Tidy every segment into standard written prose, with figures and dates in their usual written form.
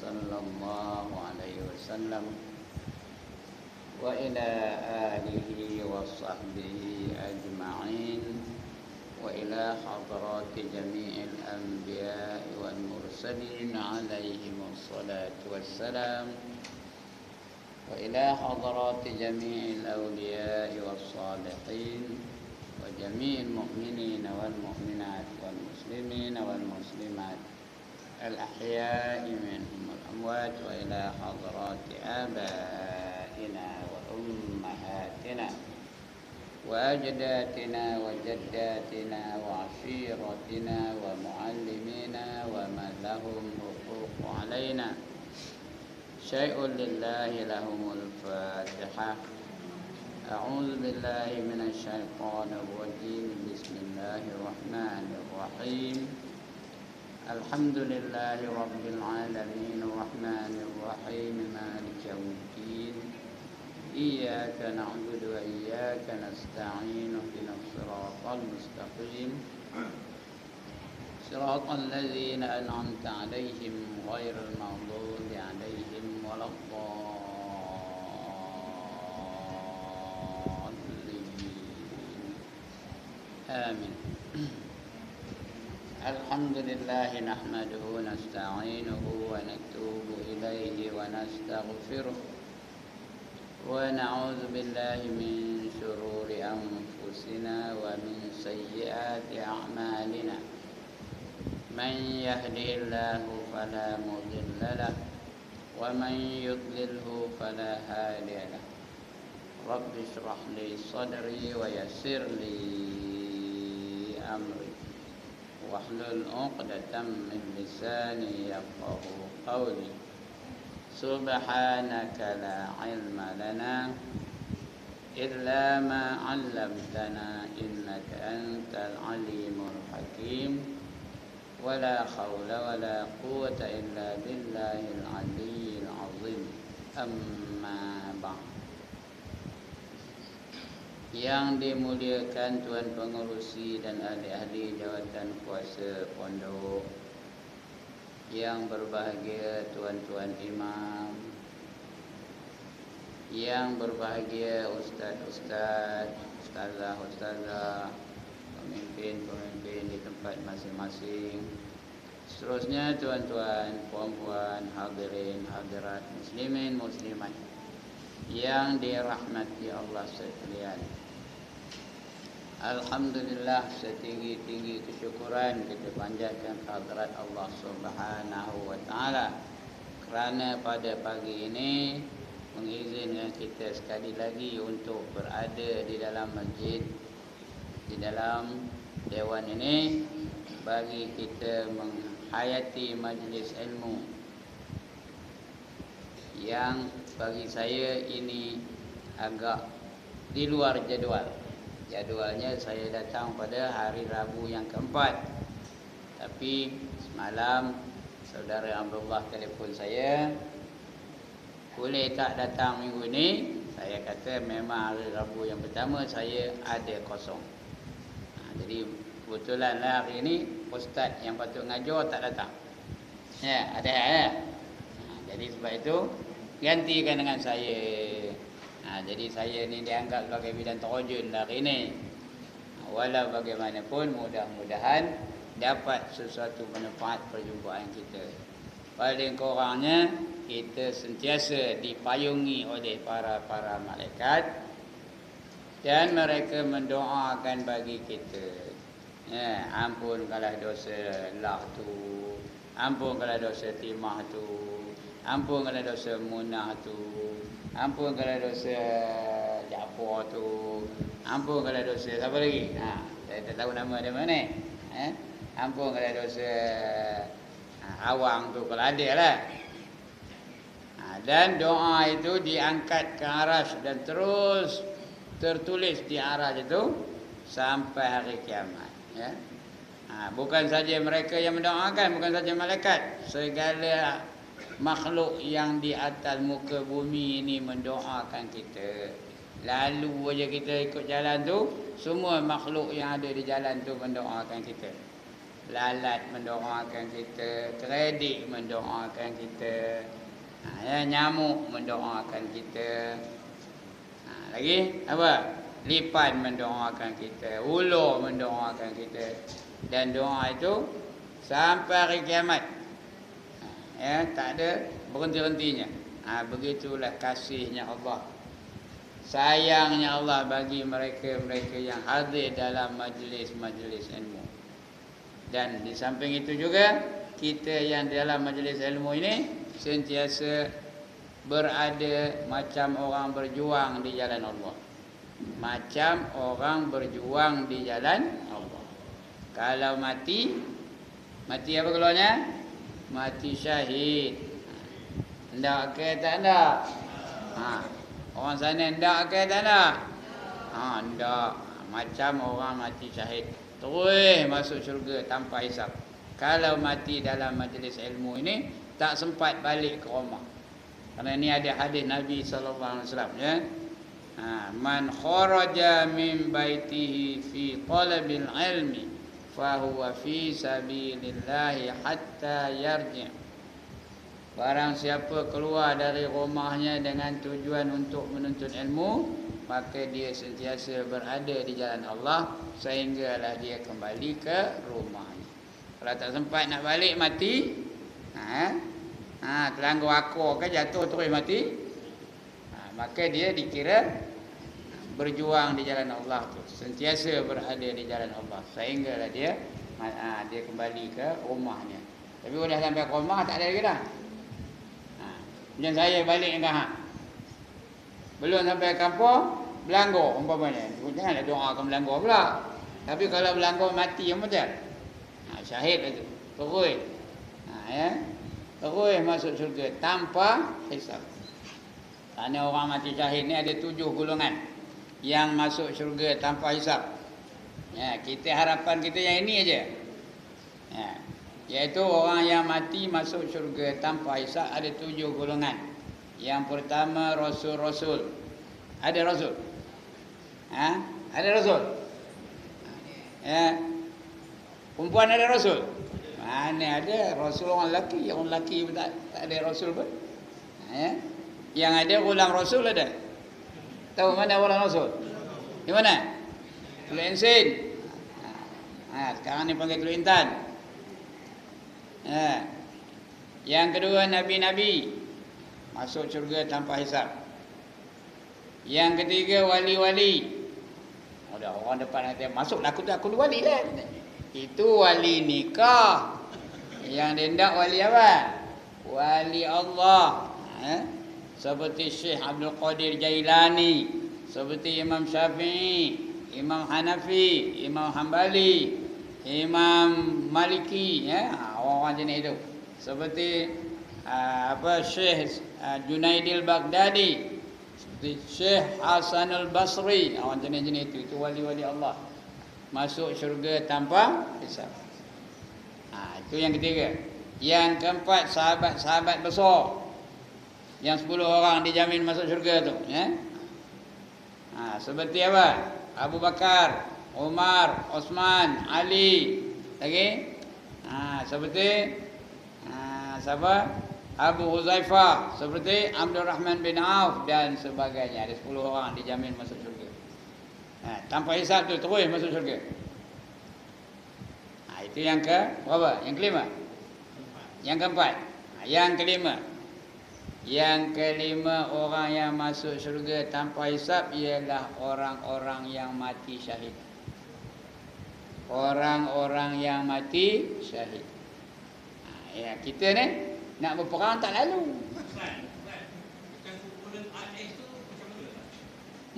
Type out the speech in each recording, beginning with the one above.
صلى الله عليه وسلم وإلى آله وصحبه أجمعين وإلى حضرات جميع الأنبياء والمرسلين عليهم الصلاة والسلام وإلى حضرات جميع الأولياء والصالحين وجميع المؤمنين والمؤمنات والمسلمين والمسلمات الأحياء منهم والأموات وإلى حضرات آبائنا وأمهاتنا وأجدادنا وجداتنا وعشيرتنا ومعلمينا ومن لهم حقوق علينا شيء لله لهم الفاتحة. أعوذ بالله من الشيطان الرجيم. بسم الله الرحمن الرحيم. الحمد لله رب العالمين الرحمن الرحيم مالك يوم الدين إياك نعبد وإياك نستعين اهدنا الصراط المستقيم صراط الذين أنعمت عليهم غير المغضوب عليهم ولا الضالين آمين. الحمد لله نحمده ونستعينه ونتوب إليه ونستغفره ونعوذ بالله من شرور أنفسنا ومن سيئات أعمالنا. من يهده الله فلا مضل له ومن يضلله فلا هادي له. رب اشرح لي صدري ويسر لي أمري واحلل عقدة من لساني يفقهوا قولي. سبحانك لا علم لنا إلا ما علمتنا إنك أنت العليم الحكيم. ولا حول ولا قوة إلا بالله العلي العظيم. أما بعد. Yang dimuliakan Tuan Pengerusi dan ahli-ahli jawatan kuasa pondok, yang berbahagia tuan-tuan imam, yang berbahagia ustaz-ustaz, ustazah-ustazah, pemimpin-pemimpin di tempat masing-masing, seterusnya tuan-tuan, puan-puan, hadirin, hadirat, muslimin, muslimat yang dirahmati Allah sekalian. Alhamdulillah, setinggi-tinggi kesyukuran kita panjatkan kehadrat Allah Subhanahu wa taala kerana pada pagi ini mengizinkan kita sekali lagi untuk berada di dalam masjid, di dalam dewan ini, bagi kita menghayati majlis ilmu yang bagi saya ini agak di luar jadual. Jadualnya saya datang pada hari Rabu yang keempat, tapi semalam saudara Abdullah telefon saya, boleh tak datang minggu ini? Saya kata memang hari Rabu yang pertama saya ada kosong. Jadi kebetulanlah hari ini ustaz yang patut ngajar tak datang. Ya, ada ya. Jadi sebab itu gantikan dengan saya. Jadi saya ni dianggap sebagai bidang terjun hari ini. Walau bagaimanapun, mudah-mudahan dapat sesuatu manfaat perjumpaan kita. Paling kurangnya kita sentiasa dipayungi oleh para malaikat dan mereka mendoakan bagi kita. Ya, ampunkanlah dosa lah tu, ampunkanlah dosa timah tu, ampunkanlah dosa munah tu, ampunkanlah dosa Jaafar tu, ampunkanlah dosa siapa lagi? Saya tak tahu nama dia mana. Ampunkanlah dosa Awang tu kalau ada lah. Dan doa itu diangkat ke aras dan terus tertulis di aras itu sampai hari kiamat. Ya. Bukan saja mereka yang mendoakan, bukan saja malaikat, segala makhluk yang di atas muka bumi ini mendoakan kita. Lalu aja kita ikut jalan tu, semua makhluk yang ada di jalan tu mendoakan kita. lalat mendoakan kita, kredit mendoakan kita, nyamuk mendoakan kita, lagi apa? Lipan mendoakan kita, ular mendoakan kita, dan doa itu sampai hari kiamat. Tak ada berhenti-hentinya. Begitulah kasihnya Allah, sayangnya Allah bagi mereka-mereka yang hadir dalam majlis-majlis ilmu. Dan di samping itu juga, kita yang dalam majlis ilmu ini sentiasa berada macam orang berjuang di jalan Allah. Macam orang berjuang di jalan Allah. Kalau mati apa keluarnya? Mati syahid. Ndak ke tak ndak? Orang sana ndak ke tak ndak? Ndak. Macam orang mati syahid, terus masuk syurga tanpa hisap. Kalau mati dalam majlis ilmu ini, tak sempat balik ke rumah. Kerana ini ada hadis Nabi SAW, ya. Man kharaja min baitihi fi talabil ilmi fahuwa fi sabilillahi hatta yarji'. Barang siapa keluar dari rumahnya dengan tujuan untuk menuntut ilmu, maka dia sentiasa berada di jalan Allah sehinggalah dia kembali ke rumahnya. Kalau tak sempat nak balik, mati, terlanggar akor ke jatuh terus mati, maka dia dikira berjuang di jalan Allah tu, sentiasa berada di jalan Allah sehinggalah dia kembali ke rumahnya. Tapi sudah sampai ke rumah tak ada lagi dah. Macam saya balik dengan belum sampai kampung, berlanggar umpamanya. Janganlah doakan berlanggar pula. Tapi kalau berlanggar mati yang betul, syahid itu terus, terus masuk syurga tanpa hisab. Kerana orang mati syahid ni ada 7 golongan yang masuk syurga tanpa hisab. Kita harapan kita yang ini aja. Iaitu orang yang mati masuk syurga tanpa hisab ada 7 golongan. Yang pertama, rasul-rasul. Ada rasul? Ada rasul? Perempuan ada rasul? Mana ada rasul orang lelaki? Orang lelaki tak ada rasul pun. Yang ada ulang rasul ada. Tahu mana ulang rasul? Di mana? Teluk Ensin. Sekarang ni panggil Teluk Intan. Yang kedua, nabi-nabi masuk syurga tanpa hisab. Yang ketiga, wali-wali. Ada orang depan kata, masuklah aku wali lah. Itu wali nikah. Yang dia tidak wali apa? Wali Allah. Seperti Syekh Abdul Qadir Jailani, seperti Imam Syafi'i, Imam Hanafi, Imam Hambali, Imam Maliki, orang-orang jenis itu. Seperti Syekh Junaidil Baghdadi, seperti Syekh Hasanul Basri, orang jenis-jenis itu wali-wali Allah masuk syurga tanpa hisab. Itu yang ketiga. Yang keempat, sahabat-sahabat besar, yang 10 orang dijamin masuk syurga tu, seperti apa? Abu Bakar, Umar, Osman, Ali, lagi seperti siapa? Abu Huzaifah, seperti Abdul Rahman bin Auf dan sebagainya. Ada 10 orang dijamin masuk syurga. Tanpa hisab tu terus masuk syurga. Itu yang ke berapa? Yang kelima. Yang keempat. Yang kelima. Yang kelima, orang yang masuk syurga tanpa hisab ialah orang-orang yang mati syahid. Orang-orang yang mati syahid. Kita ni nak berperang tak lalu.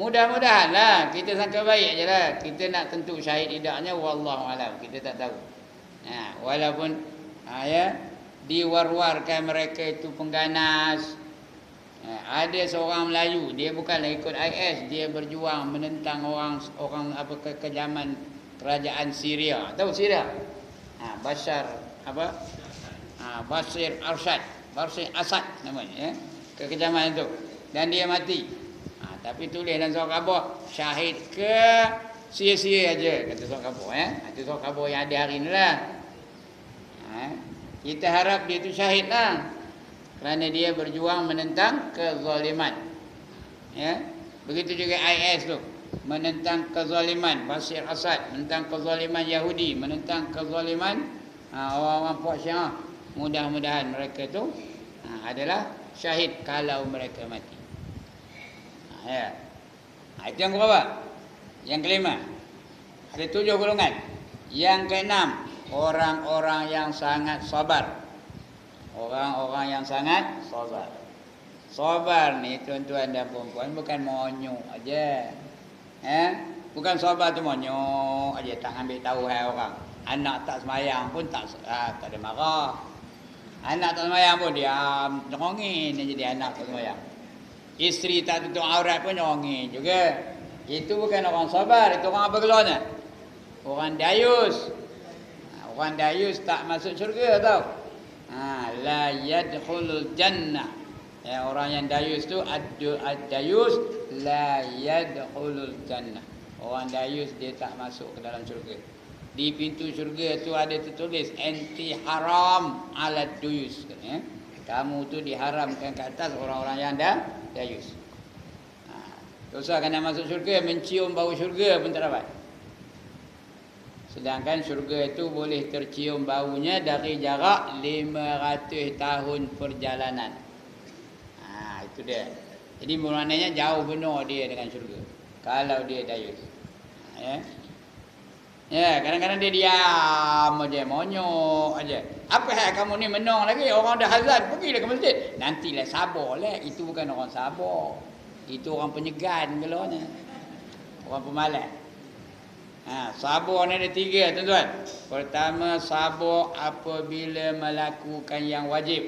Mudah-mudahanlah, kita sangka baik je lah. Kita nak tentu syahid tidaknya, wallahualam, kita tak tahu. Walaupun diwar-warkan mereka itu pengganas. Ada seorang Melayu, dia bukanlah ikut IS, dia berjuang menentang orang kekejaman kerajaan Syria. Tahu Syria? Bashar Bashir Assad namanya, kekejaman itu. Dan dia mati. Tapi tulis dalam surah khabar, syahid ke sia-sia aja, kata surah khabar. Itu surah khabar yang ada hari ni lah. Kita harap dia tu syahid lah, kerana dia berjuang menentang kezaliman. Ya. Begitu juga IS tu, menentang kezaliman Bashar Assad, menentang kezaliman Yahudi, menentang kezaliman orang-orang puak Syiah. Mudah-mudahan mereka tu adalah syahid kalau mereka mati. Ya. Itu yang berapa? Yang kelima. Ada 7 golongan. Yang keenam, orang-orang yang sangat sabar. Orang-orang yang sangat sabar. Sabar ni tuan-tuan dan puan-puan bukan monyok aja. Bukan sabar tu monyok aja, tak ambil tahu orang. Anak tak semayang pun tak ada marah. Anak tak semayang pun diam, nyongin jadi anak tak semayang. Isteri tak tutup aurat pun nyongin juga. Itu bukan orang sabar, itu orang apa gelornya? Orang dayus. Orang dayus tak masuk syurga tau. La yadkhulul jannah. Orang yang dayus tu ad-dayus la yadkhulul jannah. Orang dayus dia tak masuk ke dalam syurga. Di pintu syurga tu ada tertulis anti haram ala dayus. Kamu tu diharamkan ke atas orang-orang yang dayus. Dosa kena masuk syurga, mencium bau syurga pun tak dapat. Sedangkan syurga itu boleh tercium baunya dari jarak 500 tahun perjalanan. Itu dia. Jadi maknanya jauh benar dia dengan syurga kalau dia dayus. Ya, kadang-kadang dia diam aja, monyok aja. Apa hal kamu ni menang lagi? Orang dah azan, pergilah ke masjid. Nantilah, sabarlah. Itu bukan orang sabar. Itu orang penyegan gelornya. Orang pemalas. Sabar ni ada 3 tuan-tuan. Pertama, sabar apabila melakukan yang wajib.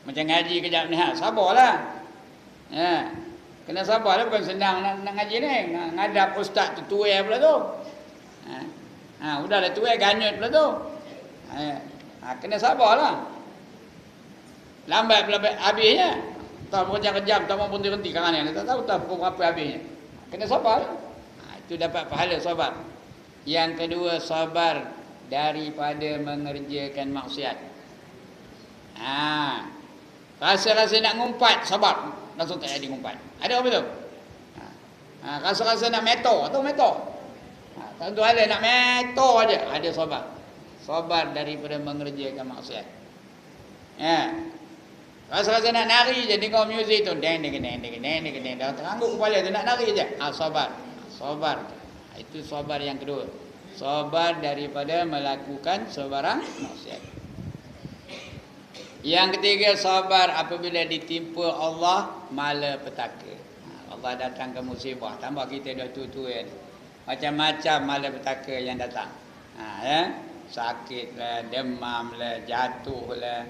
Macam ngaji kejap ni, sabarlah. Kena sabarlah, bukan senang nak ngaji ni. Ngadap ustaz tu tuai pula tu. Udahlah tuai ganyut pula tu. Kena sabarlah. Lambat pula habisnya. Tak kejam-kejam, tak mau berhenti kerana ni. Tak tahu tak berapa habisnya. Kena sabar. Itu dapat pahala sabar. Yang kedua, sabar daripada mengerjakan maksiat. Rasa-rasa nak ngumpat, sabar. Langsung tak jadi ngumpat. Ada apa tu? Rasa-rasa nak meto, atau meto. Tentu ada nak meto aja, ada sabar. Sabar daripada mengerjakan maksiat. Rasa-rasa nak nari je, dengar muzik tu, deng dah terangguk kepala tu nak nari je. Sabar. Sabar. Itu sabar yang kedua. Sabar daripada melakukan sebarang maksiat. Yang ketiga, sabar apabila ditimpa Allah malapetaka. Allah datang ke musibah, tambah kita dah tua-tua ni. Macam-macam malapetaka yang datang. Sakit lah, demam lah, jatuh lah.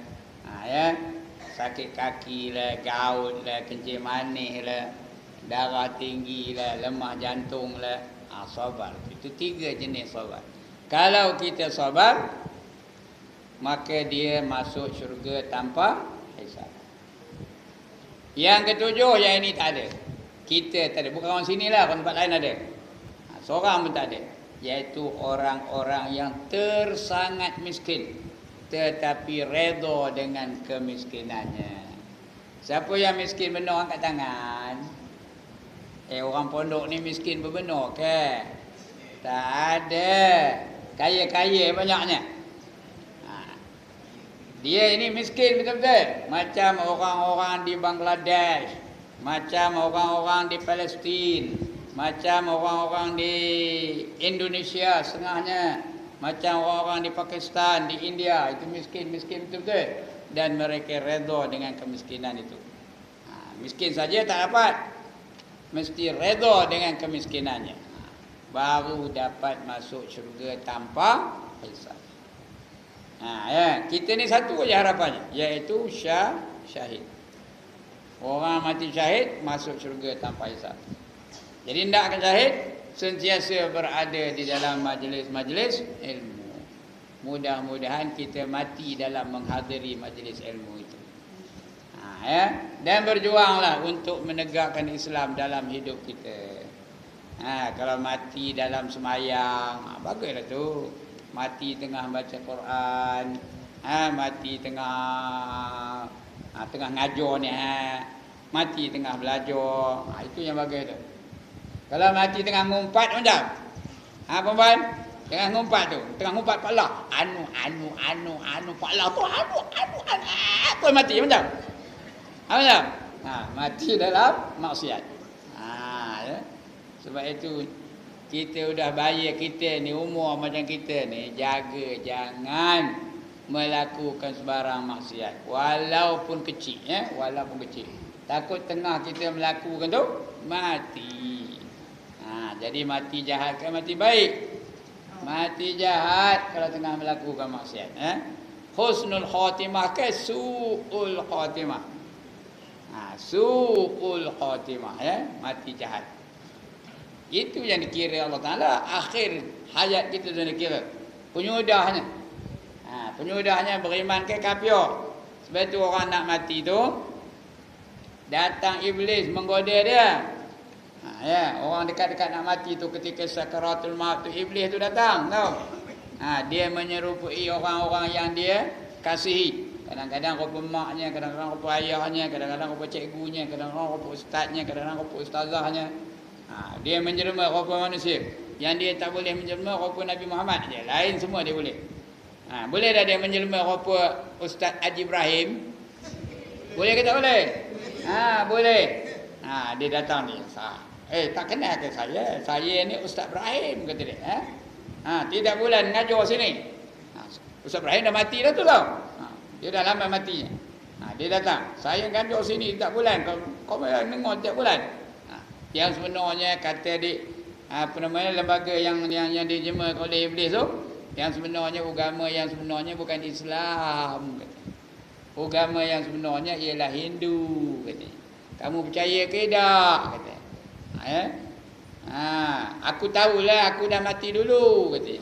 Sakit kaki lah, gaut lah, kencing manis lah, darah tinggi lah, lemah jantung lah. Sabar. Itu 3 jenis sabar. Kalau kita sabar, maka dia masuk syurga tanpa hisab. Yang ketujuh, yang ini tak ada. Kita tak ada. Bukan orang sini lah, orang tempat lain ada. Seorang pun tak ada. Iaitu orang-orang yang tersangat miskin, tetapi redha dengan kemiskinannya. Siapa yang miskin benar, angkat tangan. Orang pondok ni miskin berbenar ke? Tak ada. Kaya-kaya banyaknya. Dia ini miskin betul-betul. Macam orang-orang di Bangladesh, macam orang-orang di Palestin, macam orang-orang di Indonesia setengahnya, macam orang-orang di Pakistan, di India. Itu miskin-miskin betul-betul. Dan mereka redha dengan kemiskinan itu. Miskin saja tak dapat. Mesti redha dengan kemiskinannya. Baru dapat masuk syurga tanpa hisab. Kita ni satu aja harapannya, iaitu syahid. Orang mati syahid masuk syurga tanpa hisab. Jadi hendak akan syahid sentiasa berada di dalam majlis-majlis ilmu. Mudah-mudahan kita mati dalam menghadiri majlis ilmu itu. Dan berjuanglah untuk menegakkan Islam dalam hidup kita. Kalau mati dalam semayang, baguslah tu. Mati tengah baca Quran, Mati tengah tengah ngajar ni, mati tengah belajar. Itu yang bagus tu. Kalau mati tengah ngumpat macam. Perempuan tengah ngumpat tu, tengah ngumpat Pak Allah. Pak Allah tu tu mati macam. Macam? Mati dalam maksiat. Ya. Sebab itu kita sudah bayar kita ni, umur macam kita ni, jaga jangan melakukan sebarang maksiat walaupun kecil, ya, walaupun kecil. Takut tengah kita melakukan tu mati. Jadi mati jahat ke mati baik? Mati jahat kalau tengah melakukan maksiat, ya. Husnul khatimah ke su'ul khatimah? Su'ul khatimah, ya, mati jahat. Itu yang dikira Allah Ta'ala akhir hayat kita sudah dikira. Penyudahnya. Penyudahnya beriman ke kafir. Sebab itu orang nak mati tu, datang iblis menggoda dia. Ya, orang dekat-dekat nak mati tu ketika sakaratul maut tu iblis tu datang, tahu? Dia menyerupai orang-orang yang dia kasihi. Kadang-kadang rupa maknya, kadang-kadang rupa ayahnya, kadang-kadang rupa cikgunya, kadang-kadang rupa ustaznya, kadang-kadang rupa ustazahnya. Dia menjelma rupa manusia. Yang dia tak boleh menjelma rupa Nabi Muhammad je. Lain semua dia boleh. Boleh dah dia menjelma rupa Ustaz Haji Ibrahim? Boleh ke tak boleh? Boleh. Dia datang ni. Tak kenal ke saya? Saya ni Ustaz Ibrahim, kata dia. Tidak bulan ngajar sini. Ustaz Ibrahim dah mati dah tu tau. Dia dah lama matinya. Dia datang. Saya ngajar sini tak bulan. Kau dengar tiap bulan. Yang sebenarnya kata lembaga yang dijema oleh iblis tu, yang sebenarnya agama yang sebenarnya bukan Islam, kata. Agama yang sebenarnya ialah Hindu, kata. Kamu percaya ke tak, kata. Aku tahulah, aku dah mati dulu, kata.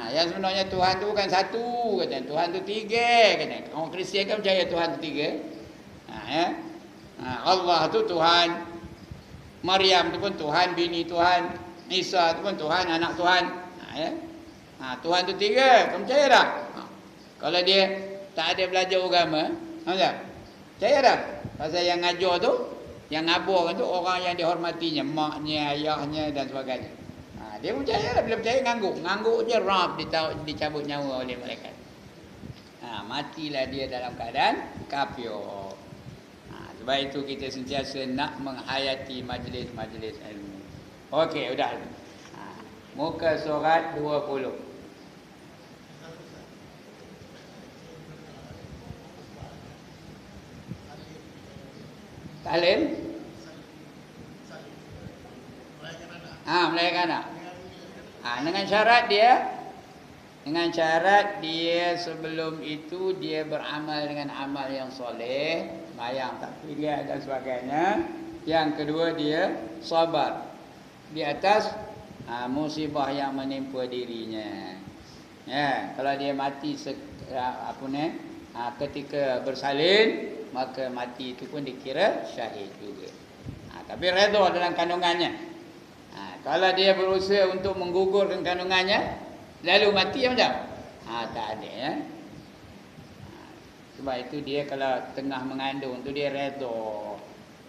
Yang sebenarnya Tuhan tu bukan satu, kata. Tuhan tu tiga, kata. Orang Kristian kan percaya Tuhan tu tiga. Allah tu Tuhan, Maryam tu pun Tuhan, bini Tuhan, Isa tu pun Tuhan, anak Tuhan. Tuhan tu tiga, kamu percaya tak? Kalau dia tak ada belajar agama, percaya tak? Pasal yang ngajar tu, yang ngabar tu orang yang dihormatinya, maknya, ayahnya dan sebagainya. Dia percaya lah, bila percaya ngangguk. Ngangguk je rap dicabut nyawa oleh malaikat. Matilah dia dalam keadaan kafir. Sebab itu kita sentiasa nak menghayati majlis-majlis ilmu. Okey, sudah. Muka surat 20. Talim? Melahirkan anak. Dengan syarat dia sebelum itu dia beramal dengan amal yang soleh, mayang tak pilih dan sebagainya. Yang kedua dia sabar di atas musibah yang menimpa dirinya. Ya, kalau dia mati ketika bersalin, maka mati itu pun dikira syahid juga. Tapi redha dalam kandungannya. Kalau dia berusaha untuk menggugurkan kandungannya, lalu mati macam? Tak ada, ya. Sebab itu dia kalau tengah mengandung tu dia redha.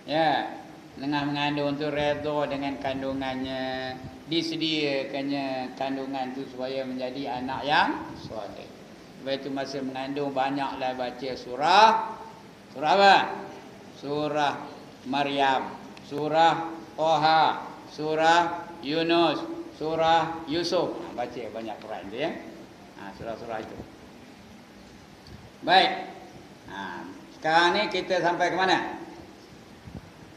Ya, tengah mengandung tu redha dengan kandungannya, disediakannya kandungan tu supaya menjadi anak yang soleh. Sebab itu masa mengandung banyaklah baca surah apa? Surah Maryam, surah Toha, surah Yunus, surah Yusuf. Baca banyak Quran tu, ya. Surah-surah itu. Baik. Sekarang ni kita sampai ke mana?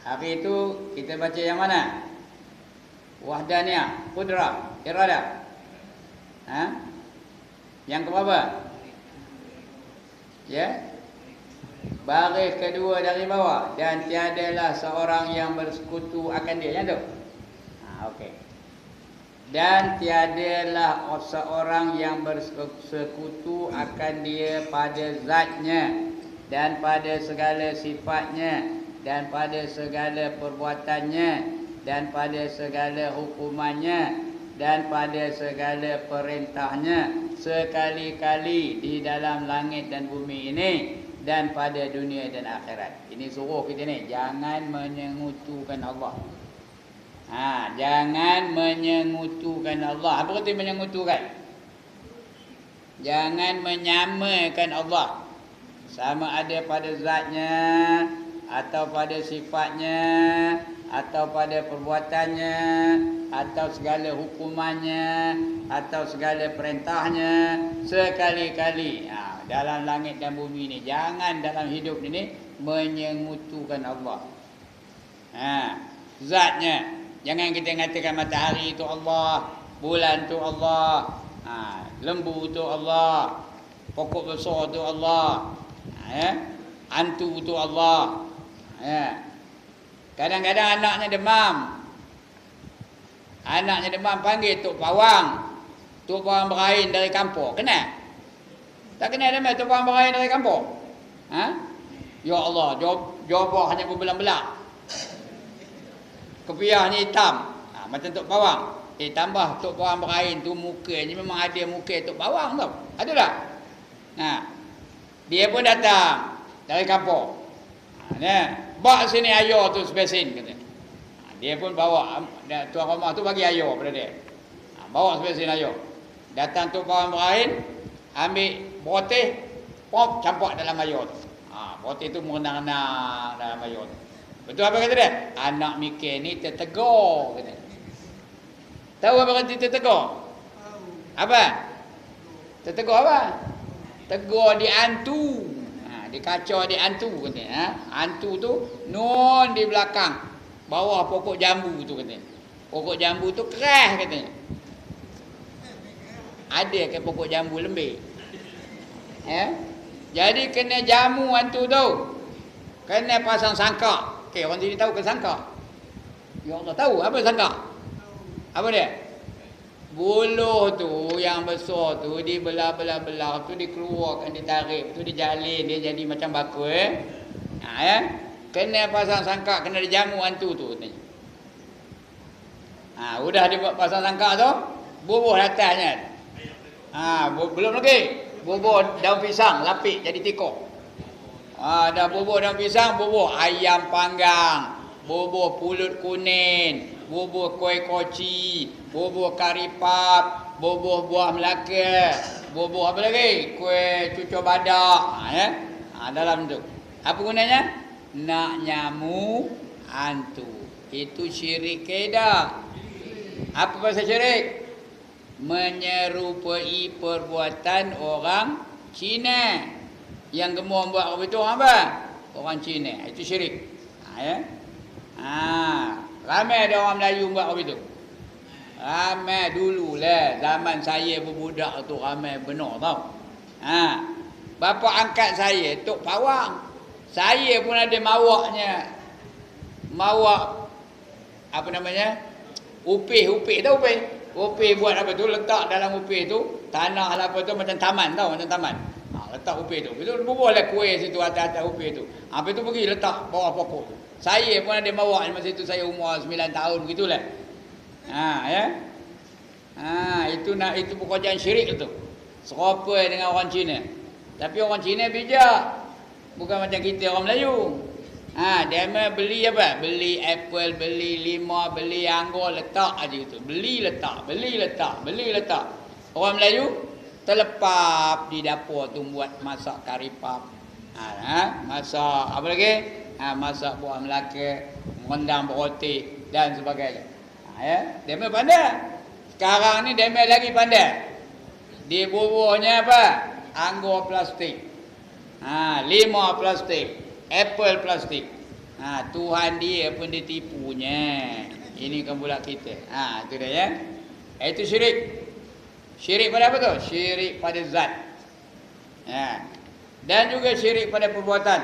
Hari itu kita baca yang mana? Wahdaniyah, Qudrah, Iradah. Yang keberapa? Ya. Baris kedua dari bawah. Dan tiadalah seorang yang bersekutu akan dia. Yang tu? Okey. Dan tiadalah seorang yang bersekutu akan dia pada zatnya, dan pada segala sifatnya, dan pada segala perbuatannya, dan pada segala hukumannya, dan pada segala perintahnya, sekali-kali di dalam langit dan bumi ini dan pada dunia dan akhirat. Ini suruh kita ni, jangan menyengutukan Allah. Jangan menyengutukan Allah. Apa kata menyengutukan? Jangan menyamakan Allah, sama ada pada zatnya, atau pada sifatnya, atau pada perbuatannya, atau segala hukumannya, atau segala perintahnya. Sekali-kali dalam langit dan bumi ni, jangan dalam hidup ni menyengutukan Allah. Zatnya, jangan kita mengatakan matahari itu Allah, bulan itu Allah, lembu itu Allah, pokok besar itu Allah, hantu itu Allah. Kadang-kadang anaknya demam. Anaknya demam panggil Tok Pawang. Tok Pawang berain dari kampung. Kenal? Tak kenal demam Tok Pawang berain dari kampung? Ya Allah, jawab hanya berbelang-belang. Kepiahnya hitam. Macam Tok Pawang. Tambah Tok Pawang berain tu mukanya memang ada muka Tok Pawang tau. Ada tak? Dia pun datang dari kampung. Bawa sini ayo tu sebesin kata. Dia pun bawa, tuan rumah tu bagi ayo pada dia. Bawa sebesin ayo. Datang tu Pawang berain, ambil boteh, pop campak dalam ayo tu. Boteh tu merenang-renang dalam ayo tu. Betul apa kata dia? Anak mikir ni tertegur kata. Tahu apa kata tertegur? Apa? Tertegur apa? Tegur di hantu. Dia kacau di hantu katanya. Hantu tu nun di belakang, bawah pokok jambu tu katanya. Pokok jambu tu keras katanya. Ada ke pokok jambu lembik? Jadi kena jamu hantu tu. Kena pasang sangka. Okey, orang sini tahu ke sangka? Ya Allah, tahu apa sangka? Apa dia? Buluh tu yang besar tu dibelah-belah-belah tu dikeluarkan, ditarik tu dijalin, dia jadi macam bakul. Kena pasang sangka, kena dijamu hantu tu katanya. Udah dia buat pasang sangka tu, bubuh atasnya. Belum lagi. Bubuh daun pisang, lapik jadi tikar. Dah bubuh daun pisang, bubuh ayam panggang, bubuh pulut kuning, bubuh kuih koci, bubuh kari pap, bubuh buah Melaka, bubuh apa lagi? Kuih cucur badak. Dalam tu. Apa gunanya? Nak nyamu hantu. Itu syirik ke dah? Apa pasal syirik? Menyerupai perbuatan orang Cina. Yang gemuk buat apa itu orang apa? Orang Cina. Itu syirik. Ramai ada orang Melayu buat apa itu. Ramai dulu lah. Zaman saya berbudak tu ramai benar tau. Bapa angkat saya Tok Pawang. Saya pun ada mawaknya. Mawak apa namanya? Upih tau upih. Upih buat apa tu, letak dalam upih tu tanah lah apa tu macam taman tau, macam taman. Letak upih tu. Betul bubuhlah kuih situ atas upih tu. Habis tu pergi letak bawah pokok tu. Saya pun ada mawak masa itu, saya umur 9 tahun begitulah. Itu pekerjaan syirik tu. Serupa dengan orang Cina. Tapi orang Cina bijak. Bukan macam kita orang Melayu. Dia beli apa? Beli apple, beli lima, beli anggur, letak aja itu. Beli letak. Orang Melayu terlepap di dapur tu buat masak kari pap. Masak apa lagi? Masak buah Melaka, merendam roti dan sebagainya. Dia pandai. Sekarang ni dia lagi pandai. Di bubuhnya apa? Anggur plastik. Lima plastik. Apple plastik. Tuhan dia pun ditipunya. Ini kan pula kita. Itu dia ya. Itu syirik. Syirik pada apa tu? Syirik pada zat. Dan juga syirik pada perbuatan.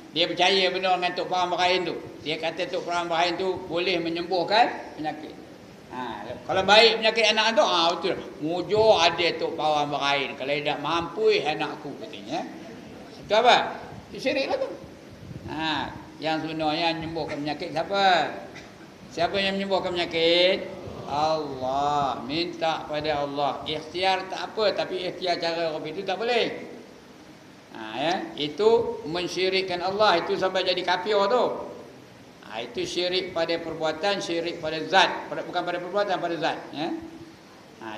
Dia percaya benar dengan Tok Pawang berain tu. Dia kata Tok Pawang berain tu boleh menyembuhkan penyakit. Kalau baik penyakit anak tu, betul. Mujur ada Tok Pawang berain. Kalau tidak mampu anakku katanya. Itu apa? Itu syirik lah tu. Yang sebenarnya menyembuhkan penyakit siapa? Siapa yang menyembuhkan penyakit? Allah, minta pada Allah. Ikhtiar tak apa, tapi ikhtiar cara Rabb itu tak boleh. Itu mensyirikkan Allah, itu sampai jadi kafir tu. Itu syirik pada perbuatan, syirik pada zat, bukan pada perbuatan, pada zat.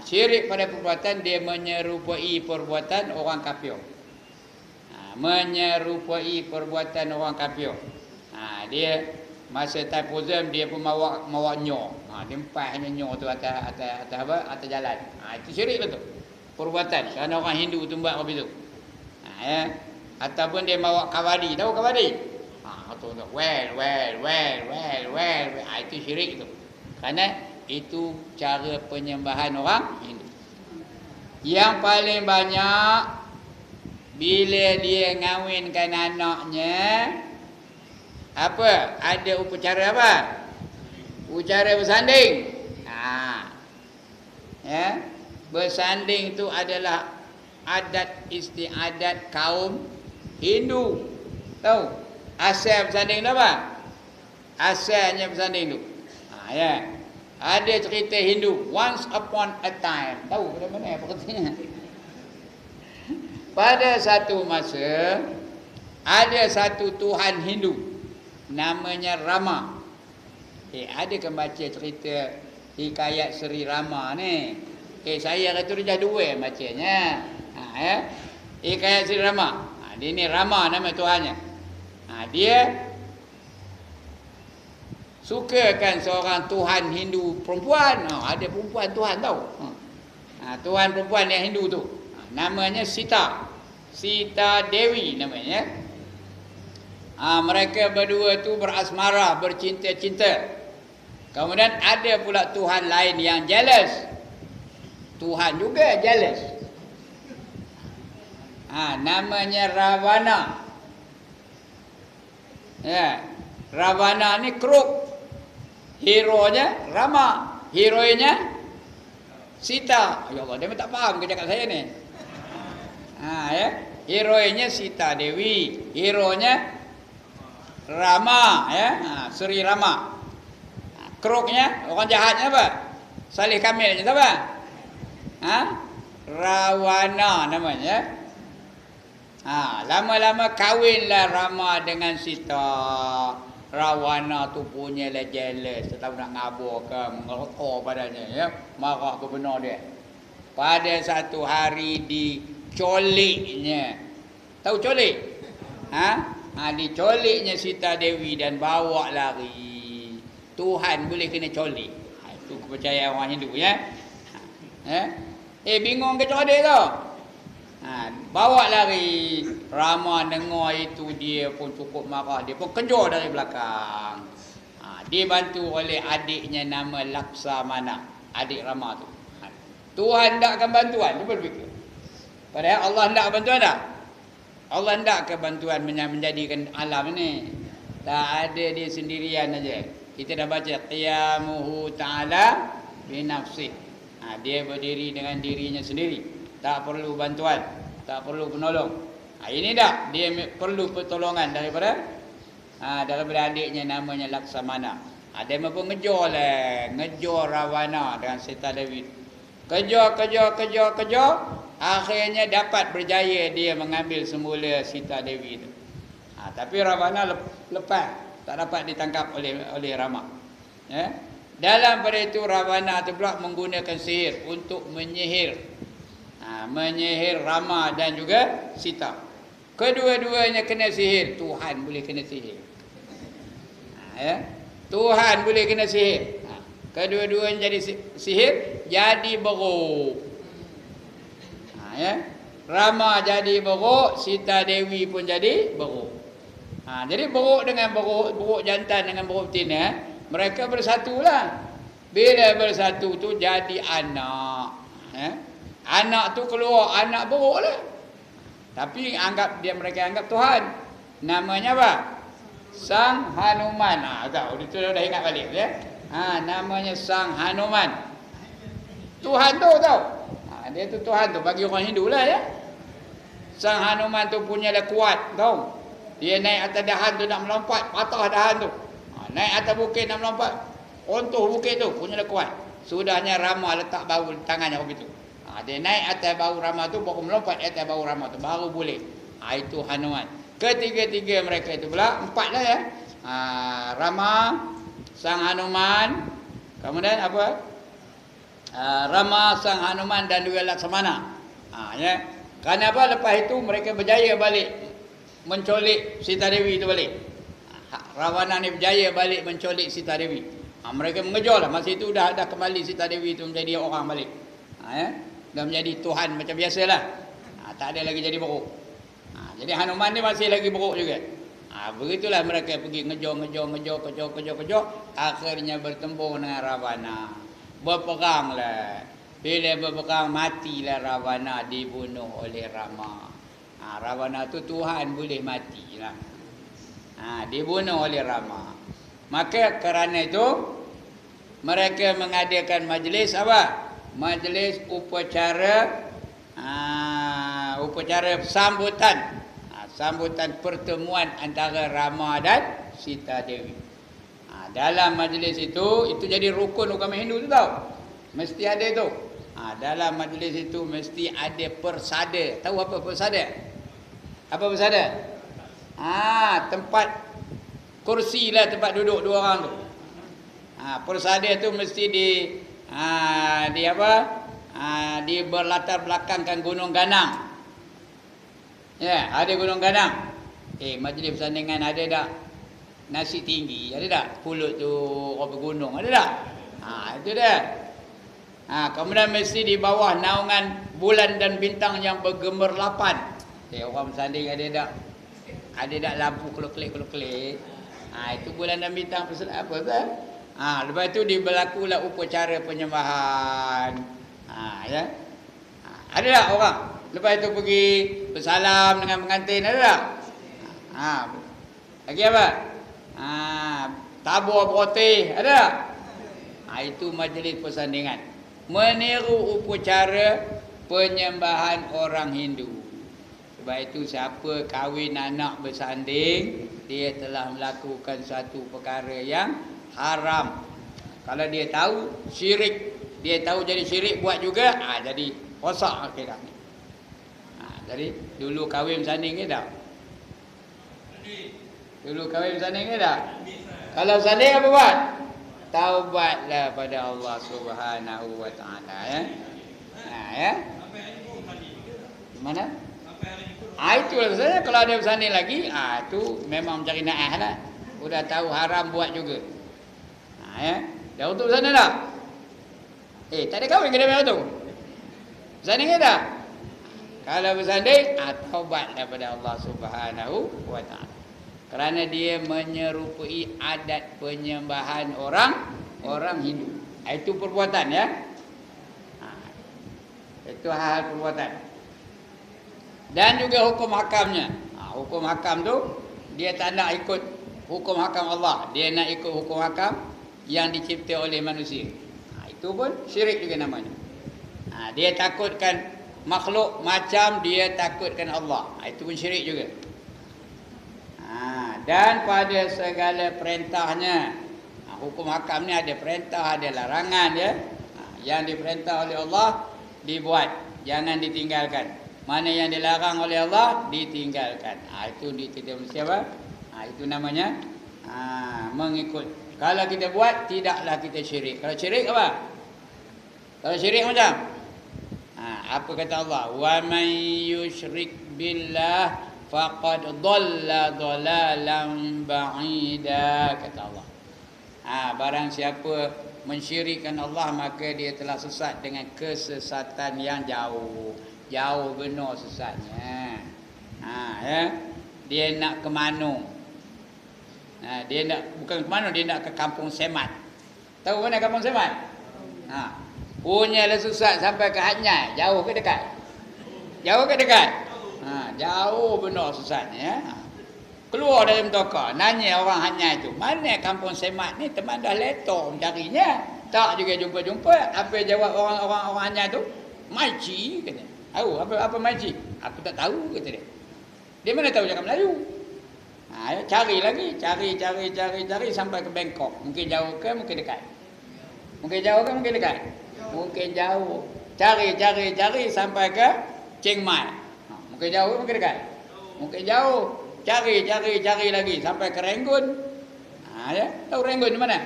Syirik pada perbuatan, dia menyerupai perbuatan orang kafir. Menyerupai perbuatan orang kafir. Dia masa typhoism dia pun mawa nyo. Dia empahnya nyo tu atas jalan. Itu syirik tu. Perbuatan. Kerana orang Hindu tu buat apa tu. Ataupun dia mawa kawadi. Tahu kawadi? Well. Itu syirik tu. Kerana itu cara penyembahan orang Hindu. Yang paling banyak bila dia ngawinkan anaknya, apa? Ada upacara apa? Upacara bersanding. Bersanding itu adalah adat istiadat kaum Hindu. Tahu? Asal bersanding tu apa? Asalnya bersanding tu. Ada cerita Hindu, once upon a time. Tahu pada mana apa katanya? Pada satu masa ada satu Tuhan Hindu namanya Rama. Ada kan baca cerita hikayat Seri Rama ni? Saya kata dia dah dua bacanya. Hikayat Seri Rama. Dia ni Rama nama Tuhannya. Dia sukakan seorang Tuhan Hindu perempuan. Ada perempuan Tuhan tahu. Tuhan perempuan yang Hindu tu. Namanya Sita. Sita Dewi namanya. Mereka berdua tu berasmara, bercinta-cinta. Kemudian ada pula Tuhan lain yang jealous. Tuhan juga jealous. Namanya Ravana. Ravana ni kruk. Hero-nya Rama, heroinnya Sita. Ya Allah, dia tak faham kerja kat saya ni. Heroinnya Sita Dewi, heronya Rama, Seri Rama. Kruknya, orang jahatnya apa? Salih Kamilnya apa? Rawana namanya. Lama-lama kawinlah Rama dengan Sita. Rawana tu punyalah jealous, tak tahu nak ngabur ke, mengerotor badannya, marah ke benar dia. Pada satu hari dicoliknya. Tahu colik? Dicoliknya Sita Dewi dan bawa lari. Tuhan boleh kena colik. Itu kepercayaan orang Hindu ya. Bingung ke colik tu? Bawa lari. Rama dengar itu, dia pun cukup marah. Dia pun kejar dari belakang. Dibantu oleh adiknya nama Laksamana. Adik Rama tu. Tuhan hendakkan bantuan. Dia berfikir. Padahal Allah hendak bantuan tak? Allah hendakkan bantuan menjadikan alam ni. Tak ada dia sendirian aja. Kita dah baca qiyamuhu ta'ala bi nafsih. Dia berdiri dengan dirinya sendiri. Tak perlu bantuan, tak perlu penolong. Ini dah dia perlu pertolongan daripada adiknya namanya Laksamana. Dia pun ngejar Rawana dengan Sita Dewi. Kejar. Akhirnya dapat berjaya dia mengambil semula Sita Dewi itu. Tapi Rawana lepas, tak dapat ditangkap oleh Rama. Dalam pada itu Rawana itu pula menggunakan sihir untuk menyihir Rama dan juga Sita. Kedua-duanya kena sihir. Tuhan boleh kena sihir. Tuhan boleh kena sihir. Kedua-duanya jadi sihir, jadi beruk. Rama jadi beruk, Sita Dewi pun jadi beruk. Jadi beruk dengan beruk jantan dengan beruk betina, mereka bersatulah. Bila bersatu tu jadi anak. Anak tu keluar anak beruk lah. Tapi mereka anggap Tuhan. Namanya apa? Sang Hanuman. Tahu itu dah ingat balik ya. Namanya Sang Hanuman. Tuhan tu tahu. Dia tu Tuhan tu bagi orang Hindu lah ya. Sang Hanuman tu punyalah kuat, tahu. Dia naik atas dahan tu nak melompat, patah dahan tu. Naik atas bukit nak melompat, runtuh bukit tu, punyalah kuat. Sudahnya Rama letak bahu tangannya begitu. Dia naik atas bahu Rama tu, baru melompat atas bahu Rama tu, baru boleh. Itu Hanuman. Ketiga-tiga mereka itu pula, 4 lah ya. Rama, Sang Hanuman, kemudian apa? Rama, Sang Hanuman dan juga Laksamana. Ya. Kerana apa? Lepas itu mereka berjaya balik menculik Sita Dewi itu balik. Ravana ni berjaya balik menculik Sita Dewi. Mereka mengejar lah. Masa itu dah kembali Sita Dewi itu menjadi orang balik. Ya. Dah menjadi Tuhan macam biasalah. Tak ada lagi jadi beruk. Jadi Hanuman ni masih lagi beruk juga. Begitulah mereka pergi ngejar. Akhirnya bertempur dengan Ravana. Berperanglah. Bila berperang, matilah Ravana, dibunuh oleh Rama. Ravana tu Tuhan boleh matilah. Dibunuh oleh Rama. Maka kerana itu mereka mengadakan majlis apa? Majlis upacara sambutan. Sambutan pertemuan antara Rama dan Sita Dewi. Dalam majlis itu jadi rukun agama Hindu tu tahu. Mesti ada itu. Dalam majlis itu mesti ada persada. Tahu apa persada? Apa persada? Tempat kursi lah, tempat duduk dua orang tu. Persada tu mesti di apa? Di berlatar belakangkan Gunung Ganang. Ya, ada Gunung Ganang. Majlis persandingan ada tak? Nasi tinggi, ada tak? Pulut tu kopi gunung, ada tak? Itu dah. Kemudian mesti di bawah naungan bulan dan bintang yang bergemerlapan. Orang bersanding ada tak? Ada tak lampu keluk-keluk. Itu bulan dan bintang apa tak? Lepas tu berlakulah upacara penyembahan. Ya. Ada tak orang? Lepas itu pergi bersalam dengan pengantin, ada tak? Lagi apa? Tabur beroteh, ada tak? Itu majlis persandingan. Meniru upacara penyembahan orang Hindu. Sebab itu siapa kahwin anak bersanding, dia telah melakukan satu perkara yang haram. Kalau dia tahu syirik, dia tahu jadi syirik buat juga, jadi rosak akhirat ni. Jadi dulu kahwin bersanding ke tak? Dulu kahwin bersanding ke tak? Kalau bersanding apa buat? Taubatlah pada Allah Subhanahu wa taala ya. Ya. Mana? Itulah sebenarnya kalau ada bersanding lagi, itu memang mencari naah lah. Sudah tahu haram buat juga. Ya. Dah untuk bersanding tak? Tak ada kahwin ke dia tu? Bersanding ke tak? Kalau bersanding, taubatlah pada Allah Subhanahu wa taala. Kerana dia menyerupai adat penyembahan orang Hindu. Itu perbuatan ya. Itu hal perbuatan. Dan juga hukum hakamnya. Hukum hakam tu dia tak nak ikut hukum hakam Allah. Dia nak ikut hukum hakam yang dicipta oleh manusia. Itu pun syirik juga namanya. Dia takutkan makhluk macam dia takutkan Allah. Itu pun syirik juga. Dan pada segala perintahnya, hukum hakam ni ada perintah, ada larangan ya. Yang diperintah oleh Allah dibuat, jangan ditinggalkan. Mana yang dilarang oleh Allah ditinggalkan. Itu kita mesti apa? Itu namanya mengikut. Kalau kita buat, tidaklah kita syirik. Kalau syirik apa? Kalau syirik macam apa kata Allah? Wa man yusyrik billah faqad dhalla dhalalan ba'ida, kata Allah. Barang siapa mensyirikkan Allah, maka dia telah sesat dengan kesesatan yang jauh. Jauh benar sesatnya. Ya. Dia nak ke Mano. Dia nak, bukan ke Mano, dia nak ke Kampung Semat. Tahu mana Kampung Semat? Punyalah sesat sampai ke Hanyai. Jauh ke dekat? Jauh ke dekat? Jauh benar sesatnya. Keluar dari Metoka, nanya orang Hanyai tu, mana Kampung Semat ni? Teman dah letor mencarinya, tak juga jumpa-jumpa. Apa jawab orang Hanyai tu? Maici, kata. Tahu apa Maici? Aku tak tahu, kata dia. Dia mana tahu cakap Melayu? Cari lagi, cari sampai ke Bangkok. Mungkin jauh ke, mungkin dekat. Mungkin jauh kan mungkin dekat? Mungkin jauh. Cari sampai ke Chiang Mai. Mungkin jauh mungkin dekat? Mungkin jauh. Cari lagi sampai ke Rangoon. Ya, tahu Rangoon di mana?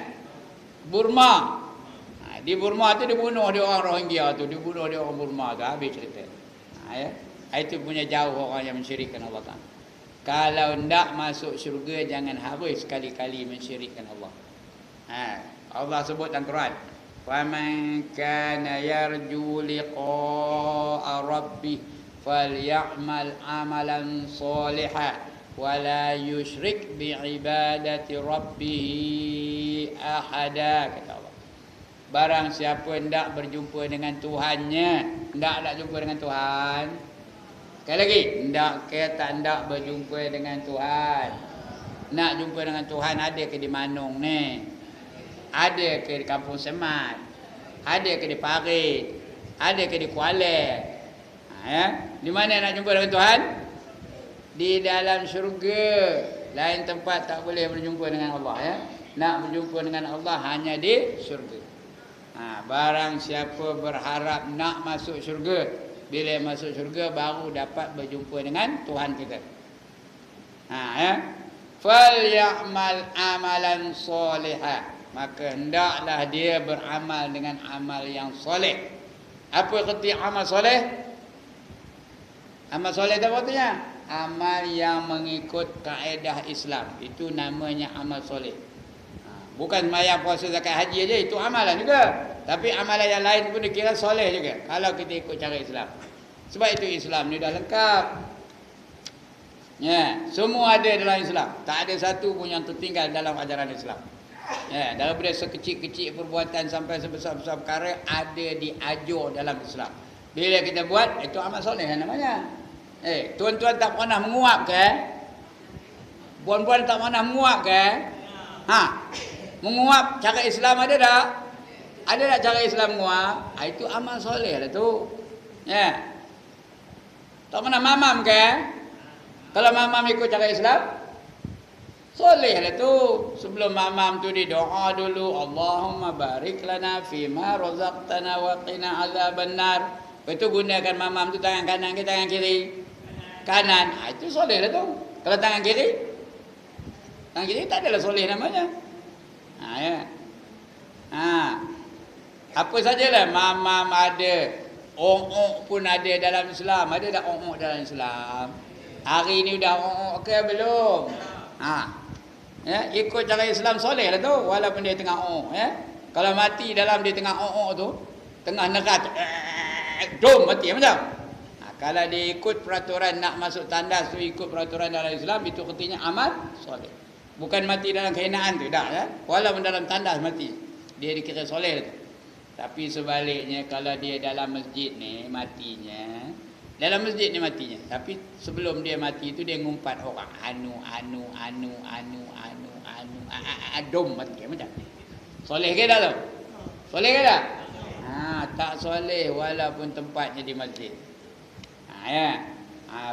Burma. Di Burma tu dibunuh dia orang Rohingya tu, dibunuh dia orang Burma tu, habis cerita. Ya. Itu punya jauh orang yang mensyirikkan Allah Taala. Kalau hendak masuk syurga jangan harus sekali-kali mensyirikkan Allah. Allah sebut dalam Quran, "Faman kana yarju liqa'a rabbih falyamal amalan shalihan wa la yusyrik bi ibadati rabbih ahada." Kata Allah. Barang siapa hendak berjumpa dengan Tuhannya, hendak nak jumpa dengan Tuhan. Sekali lagi, hendak berjumpa dengan Tuhan. Nak jumpa dengan Tuhan ada ke di Manung ni? Ada ke di Kampung Semat? Ada ke di Parit? Ada ke di Kuala? Ya? Di mana nak jumpa dengan Tuhan? Di dalam syurga. Lain tempat tak boleh berjumpa dengan Allah. Ya? Nak berjumpa dengan Allah hanya di syurga. Barang siapa berharap nak masuk syurga, bila masuk syurga baru dapat berjumpa dengan Tuhan kita. Ya. Falyamal amalan solihah, maka hendaklah dia beramal dengan amal yang soleh. Apa erti amal soleh? Amal soleh itu apa artinya? Amal yang mengikut kaedah Islam. Itu namanya amal soleh. Bukan sembahyang, puasa, zakat, haji aja, itu amalan juga. Tapi amalan yang lain pun dikira soleh juga kalau kita ikut cara Islam. Sebab itu Islam ni dah lengkap. Ya, semua ada dalam Islam. Tak ada satu pun yang tertinggal dalam ajaran Islam. Ya, daripada sekecil-kecil perbuatan sampai sebesar-besar perkara ada diajar dalam Islam. Bila kita buat, itu amal soleh namanya. Tuan-tuan tak pernah menguap ke? Puan-puan tak pernah menguap ke? Menguap cara Islam ada tak? Ada tak cara Islam menguap? Itu amal soleh lah tu. Ya. Tak pernah mamam ke? Kalau mamam ikut cara Islam, soleh lah tu. Sebelum mamam tu didoa dulu, Allahumma barik lana fima razaqtana wa qina azabannar. Lepas tu gunakan mamam tu tangan kanan ke tangan kiri? Kanan. Itu soleh lah tu. Kalau tangan kiri? Tangan kiri tak adalah soleh namanya. Ya. Apa sajalah mamam ada, ong-ong pun ada dalam Islam. Ada tak ong-ong dalam Islam? Hari ni dah ong-ong ke belum? Ya, ikut cara Islam soleh lah tu, walaupun dia tengah ong. Ya. Kalau mati dalam dia tengah ong-ong tu, tengah nerat, dom mati macam. Kalau dia ikut peraturan nak masuk tandas tu, ikut peraturan dalam Islam, itu artinya amal soleh. Bukan mati dalam kehinaan tu, tak ya? Walaupun dalam tandas mati, dia dikira soleh tu. Tapi sebaliknya kalau dia dalam masjid ni matinya, dalam masjid ni matinya, tapi sebelum dia mati tu dia ngumpat orang dom mati macam. Soleh ke tak tu? Soleh ke tak? Tak soleh walaupun tempatnya di masjid. Ya.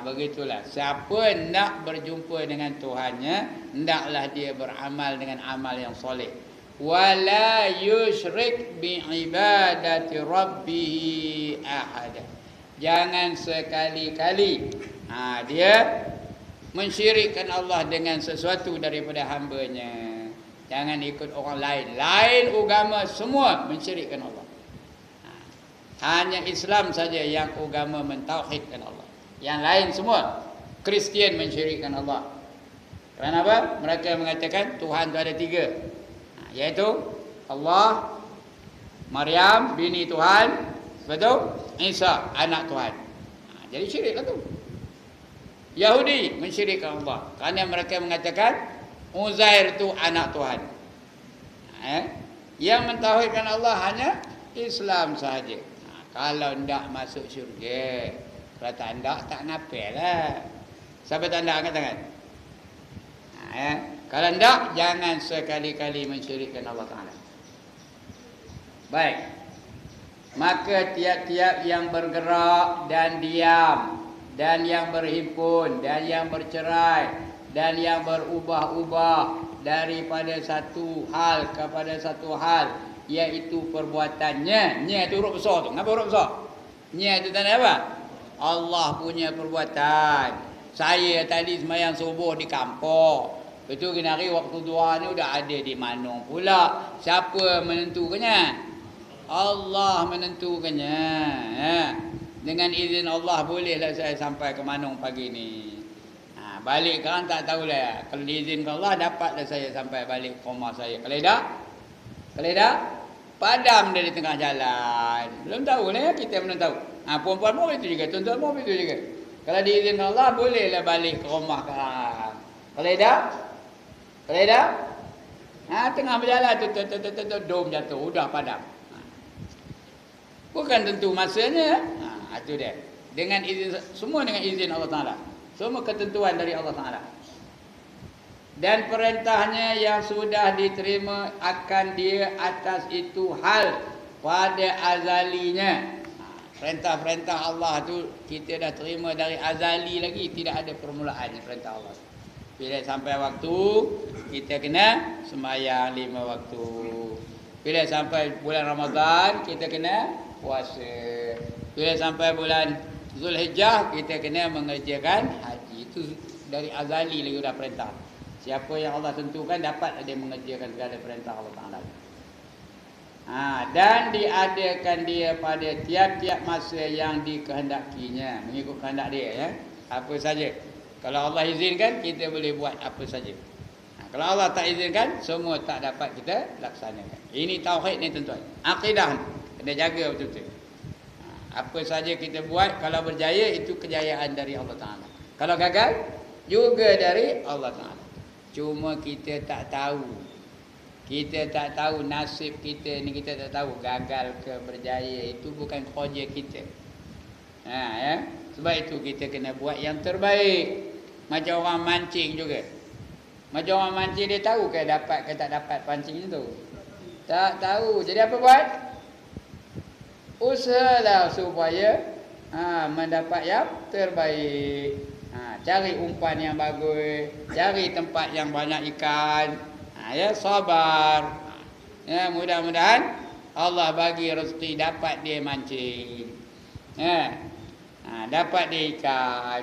Begitulah. Siapa nak berjumpa dengan Tuhannya, hendaklah dia beramal dengan amal yang soleh. Wala yusyrik bi ibadati rabbih ahada. Jangan sekali-kali dia mensyirikkan Allah dengan sesuatu daripada hamba-Nya. Jangan ikut orang lain. Lain agama semua mensyirikkan Allah. Hanya Islam saja yang agama mentauhidkan Allah. Yang lain semua Kristian mensyirikkan Allah. Kerana apa? Mereka mengatakan Tuhan itu ada 3. Iaitu Allah, Maryam bini Tuhan, betul? Isa anak Tuhan. Jadi syiriklah tu. Yahudi mensyirikkan Allah kerana mereka mengatakan Uzair itu anak Tuhan. Yang mentauhidkan Allah hanya Islam sahaja. Kalau hendak masuk syurga, kalau tak hendak tak ngapalah. Siapa tak hendak angkat tangan? Kalau hendak jangan sekali-kali mensyirikkan Allah Taala. Baik. Maka tiap-tiap yang bergerak dan diam, dan yang berhimpun, dan yang bercerai, dan yang berubah-ubah daripada satu hal kepada satu hal, iaitu perbuatannya. Nya tu huruf besar tu. Kenapa huruf besar? Nya tu tanda apa? Allah punya perbuatan. Saya tadi sembahyang subuh di kampung. Betul kena hari waktu dua ni udah ada di Manung pula. Siapa menentukannya? Allah menentukannya. Dengan izin Allah bolehlah saya sampai ke Manung pagi ni. Balik kan tak tahulah. Kalau diizinkan Allah dapatlah saya sampai balik ke rumah saya. Kalau dah padam dia di tengah jalan. Belum tahu lah, kita belum tahu. Perempuan pun itu juga, tuan-tuan pun itu juga. Kalau diizinkan Allah bolehlah balik ke rumah kan. Kalau dah tengah berjalan tu dom jatuh, udah padam. Bukan tentu masanya. Itu dia. Dengan izin, semua dengan izin Allah Taala. Semua ketentuan dari Allah Taala. Dan perintahnya yang sudah diterima akan dia atas itu hal pada azalinya. Perintah-perintah Allah tu kita dah terima dari azali lagi, tidak ada permulaannya perintah Allah. Bila sampai waktu kita kena sembahyang 5 waktu. Bila sampai bulan Ramadan kita kena puasa. Bila sampai bulan Zulhijjah kita kena mengerjakan haji. Itu dari azali lagi dah perintah. Siapa yang Allah tentukan dapat dia mengerjakan segala perintah Allah Taala. Dan diadakan dia pada tiap-tiap masa yang dikehendakinya, mengikut kehendak dia ya. Apa saja. Kalau Allah izinkan kita boleh buat apa saja. Kalau Allah tak izinkan semua tak dapat kita laksanakan. Ini tauhid ni tuan-tuan. Akidah kena jaga betul-betul. Apa saja kita buat kalau berjaya itu kejayaan dari Allah Taala. Kalau gagal juga dari Allah Taala. Cuma kita tak tahu. Kita tak tahu nasib kita ni, kita tak tahu gagal ke berjaya itu bukan kerja kita. Ya. Sebab itu kita kena buat yang terbaik. Macam orang mancing juga. Macam orang mancing dia tahu ke dapat ke tak dapat pancing itu? Tak tahu. Jadi apa buat? Usahalah supaya mendapat yang terbaik. Cari umpan yang bagus, cari tempat yang banyak ikan. Sabar. Mudah-mudahan Allah bagi rezeki dapat dia mancing. Dapat dia ikan.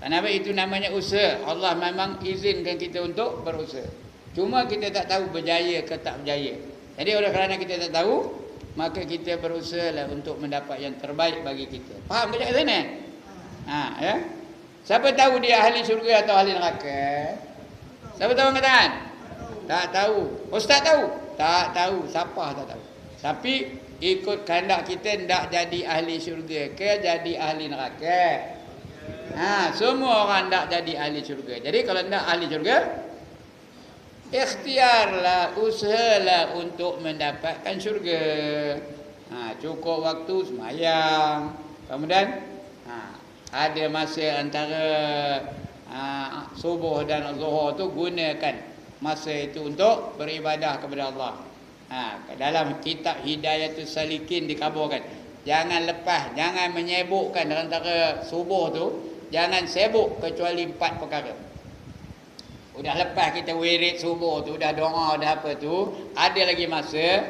Kenapa itu namanya usaha? Allah memang izinkan kita untuk berusaha. Cuma kita tak tahu berjaya ke tak berjaya. Jadi oleh kerana kita tak tahu, maka kita berusahalah untuk mendapat yang terbaik bagi kita. Faham ke kat sana? Ya. Siapa tahu dia ahli syurga atau ahli neraka? Siapa tahu angkat tangan? Tak tahu. Ustaz tahu? Tak tahu. Siapa tak tahu. Tapi ikut kehendak kita hendak jadi ahli syurga ke jadi ahli neraka. Semua orang hendak jadi ahli syurga. Jadi kalau hendak ahli syurga, ikhtiarlah, usahalah untuk mendapatkan syurga. Cukup waktu sembahyang. Kemudian ada masa antara subuh dan zuhur tu gunakan masa itu untuk beribadah kepada Allah. Dalam kitab Hidayatus Salikin dikabarkan, jangan lepas, jangan menyebukkan antara subuh tu, jangan sibuk kecuali 4 perkara. Udah lepas kita wirid subuh tu, udah doa, udah apa tu, ada lagi masa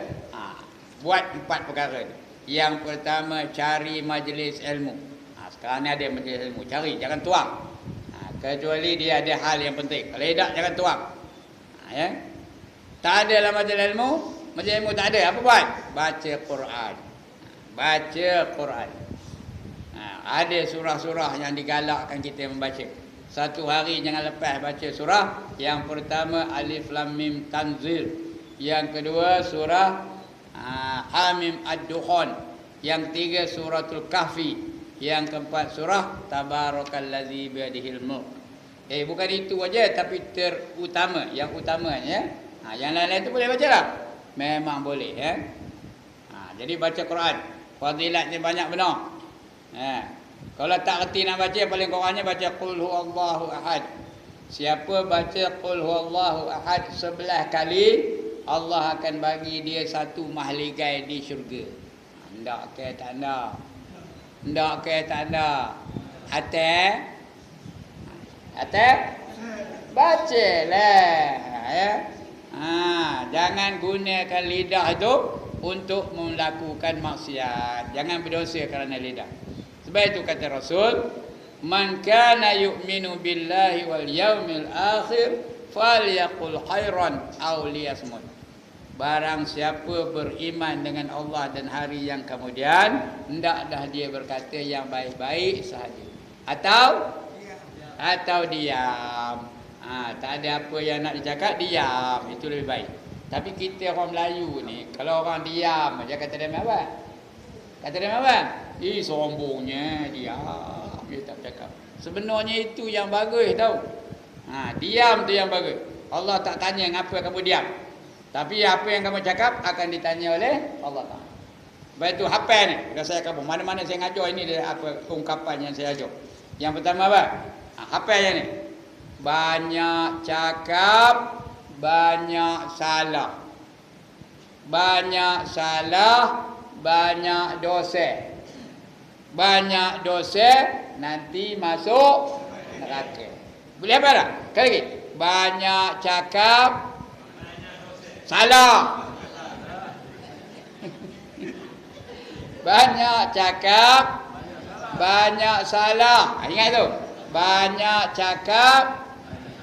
buat 4 perkara tu. Yang pertama, cari majlis ilmu. Sekarang ni ada majlis ilmu, cari, jangan tuang. Kecuali dia ada hal yang penting. Kalau tidak, jangan tuang. Tak ada dalam majlis ilmu tak ada. Apa buat? Baca Quran. Baca Quran. Ada surah-surah yang digalakkan kita membaca. Satu hari jangan lepas baca surah. Yang pertama Alif Lam Mim Tanzil. Yang kedua surah Hamim Ad-Dukhan. Yang ketiga suratul Kahfi. Yang keempat surah Tabarakallazi biyadihil mulk. Bukan itu aja, tapi terutama, yang utamanya. Yang lain-lain tu boleh baca tak? Memang boleh jadi baca Quran. Fadilatnya banyak benar. Kalau tak reti nak baca, paling kurangnya baca Qul huwallahu ahad. Siapa baca Qul huwallahu ahad 11 kali, Allah akan bagi dia satu mahligai di syurga. Ndak ke tak nak? Ndak ke tak nak? Hati bacalah jangan gunakan lidah itu untuk melakukan maksiat. Jangan berdosa kerana lidah. Sebab itu kata Rasul, man kana yu'minu billahi wal yaumil akhir falyaqul khairan aw liyasmut. Barang siapa beriman dengan Allah dan hari yang kemudian, hendaklah dia berkata yang baik-baik sahaja. Atau diam. Tak ada apa yang nak dicakap, diam. Itu lebih baik. Tapi kita orang Melayu ni, kalau orang diam aja kata dia apa? Kata dia apa? Sombongnya, diam. Dia tak cakap. Sebenarnya itu yang bagus tau. Diam tu yang bagus. Allah tak tanya ngapa kamu diam. Tapi apa yang kamu cakap akan ditanya oleh Allah Ta'ala. Baik tu hafal ni. Dah saya kabur. Mana-mana saya ngajar ini dia apa ungkapan yang saya ajar. Yang pertama apa? Hafal yang ni. Banyak cakap, banyak salah. Banyak salah, banyak dosa. Banyak dosa nanti masuk neraka. Boleh apa tak? Sekali lagi. Banyak cakap, salah. Banyak cakap, banyak salah. Ingat tu. Banyak cakap,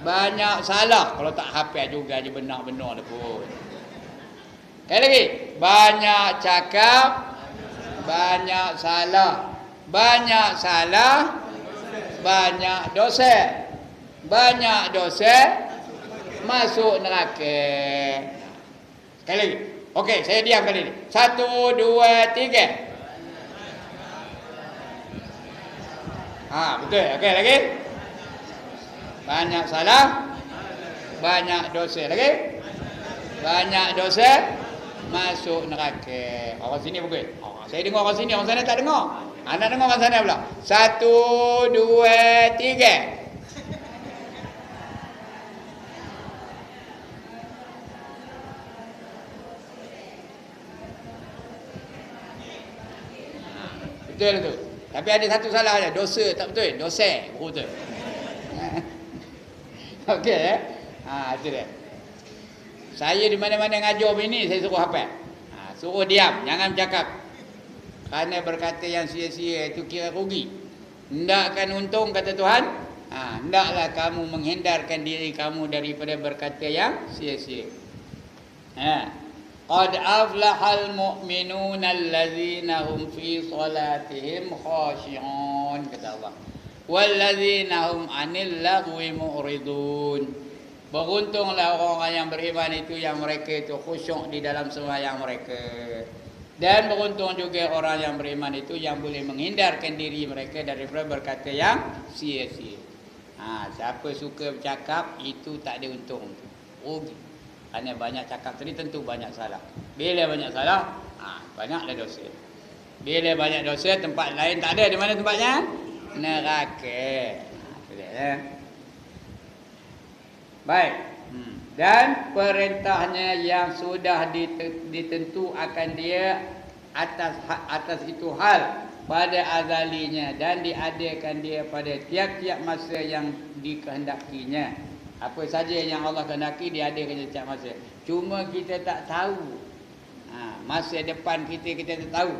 banyak salah. Kalau tak hafal juga je benar-benar dah pun. Sekali lagi. Banyak cakap, banyak salah. Banyak salah, banyak dosa. Banyak dosa, masuk neraka. Sekali lagi. Okey, saya diam kali ni. 1, 2, 3. Betul. Okey, lagi. Banyak salah, banyak dosa. Lagi. Banyak dosa, masuk neraka. Orang sini pukul. Saya dengar orang sini, orang sana tak dengar. Anak dengar orang sana pula. 1, 2, 3. Betul tu. Tapi ada satu salah aja, dosa tak betul. Dosa betul. Okey itu dia. Saya di mana-mana ngajar bini saya suruh hafal. Suruh diam, jangan bercakap. Kerana berkata yang sia-sia itu kira rugi. Hendakkan untung kata Tuhan. Hendaklah kamu menghindarkan diri kamu daripada berkata yang sia-sia. Qad aflahal mu'minuna allazina hum fi salatihim khashi'un, kata Allah. Wallazina hum 'anil lagwi mu'ridun. Beruntunglah orang-orang yang beriman itu yang mereka itu khusyuk di dalam sembahyang mereka. Dan beruntung juga orang yang beriman itu yang boleh menghindarkan diri mereka daripada berkata yang sia-sia. Siapa suka bercakap itu tak ada untung. Rugi. Kerana banyak cakap tadi tentu banyak salah. Bila banyak salah, banyaklah dosa. Bila banyak dosa, tempat lain tak ada. Di mana tempatnya? Neraka. Baik. Dan perintahnya yang sudah ditentu akan dia atas itu hal pada azalinya dan diadakan dia pada tiap-tiap masa yang dikehendakinya. Apa saja yang Allah kehendaki dia adakan setiap masa. Cuma kita tak tahu. Masa depan kita tak tahu.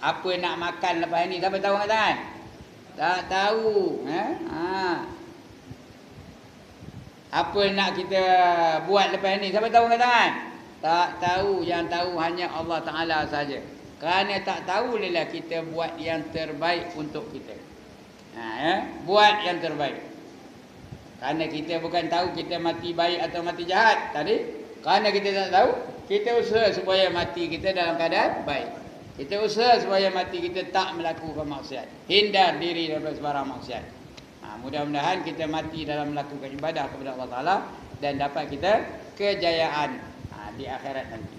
Apa nak makan lepas ni, siapa tahu angkat tangan? Tak tahu. Apa nak kita buat lepas ni, siapa tahu angkat tangan? Tak tahu. Yang tahu hanya Allah Ta'ala saja. Kerana tak tahu lelah kita buat yang terbaik untuk kita. Buat yang terbaik. Kerana kita bukan tahu kita mati baik atau mati jahat tadi. Kerana kita tak tahu, kita usaha supaya mati kita dalam keadaan baik. Kita usaha supaya mati kita tak melakukan maksiat. Hindar diri daripada sebarang maksiat. Mudah-mudahan kita mati dalam melakukan ibadah kepada Allah Ta'ala dan dapat kita kejayaan di akhirat nanti.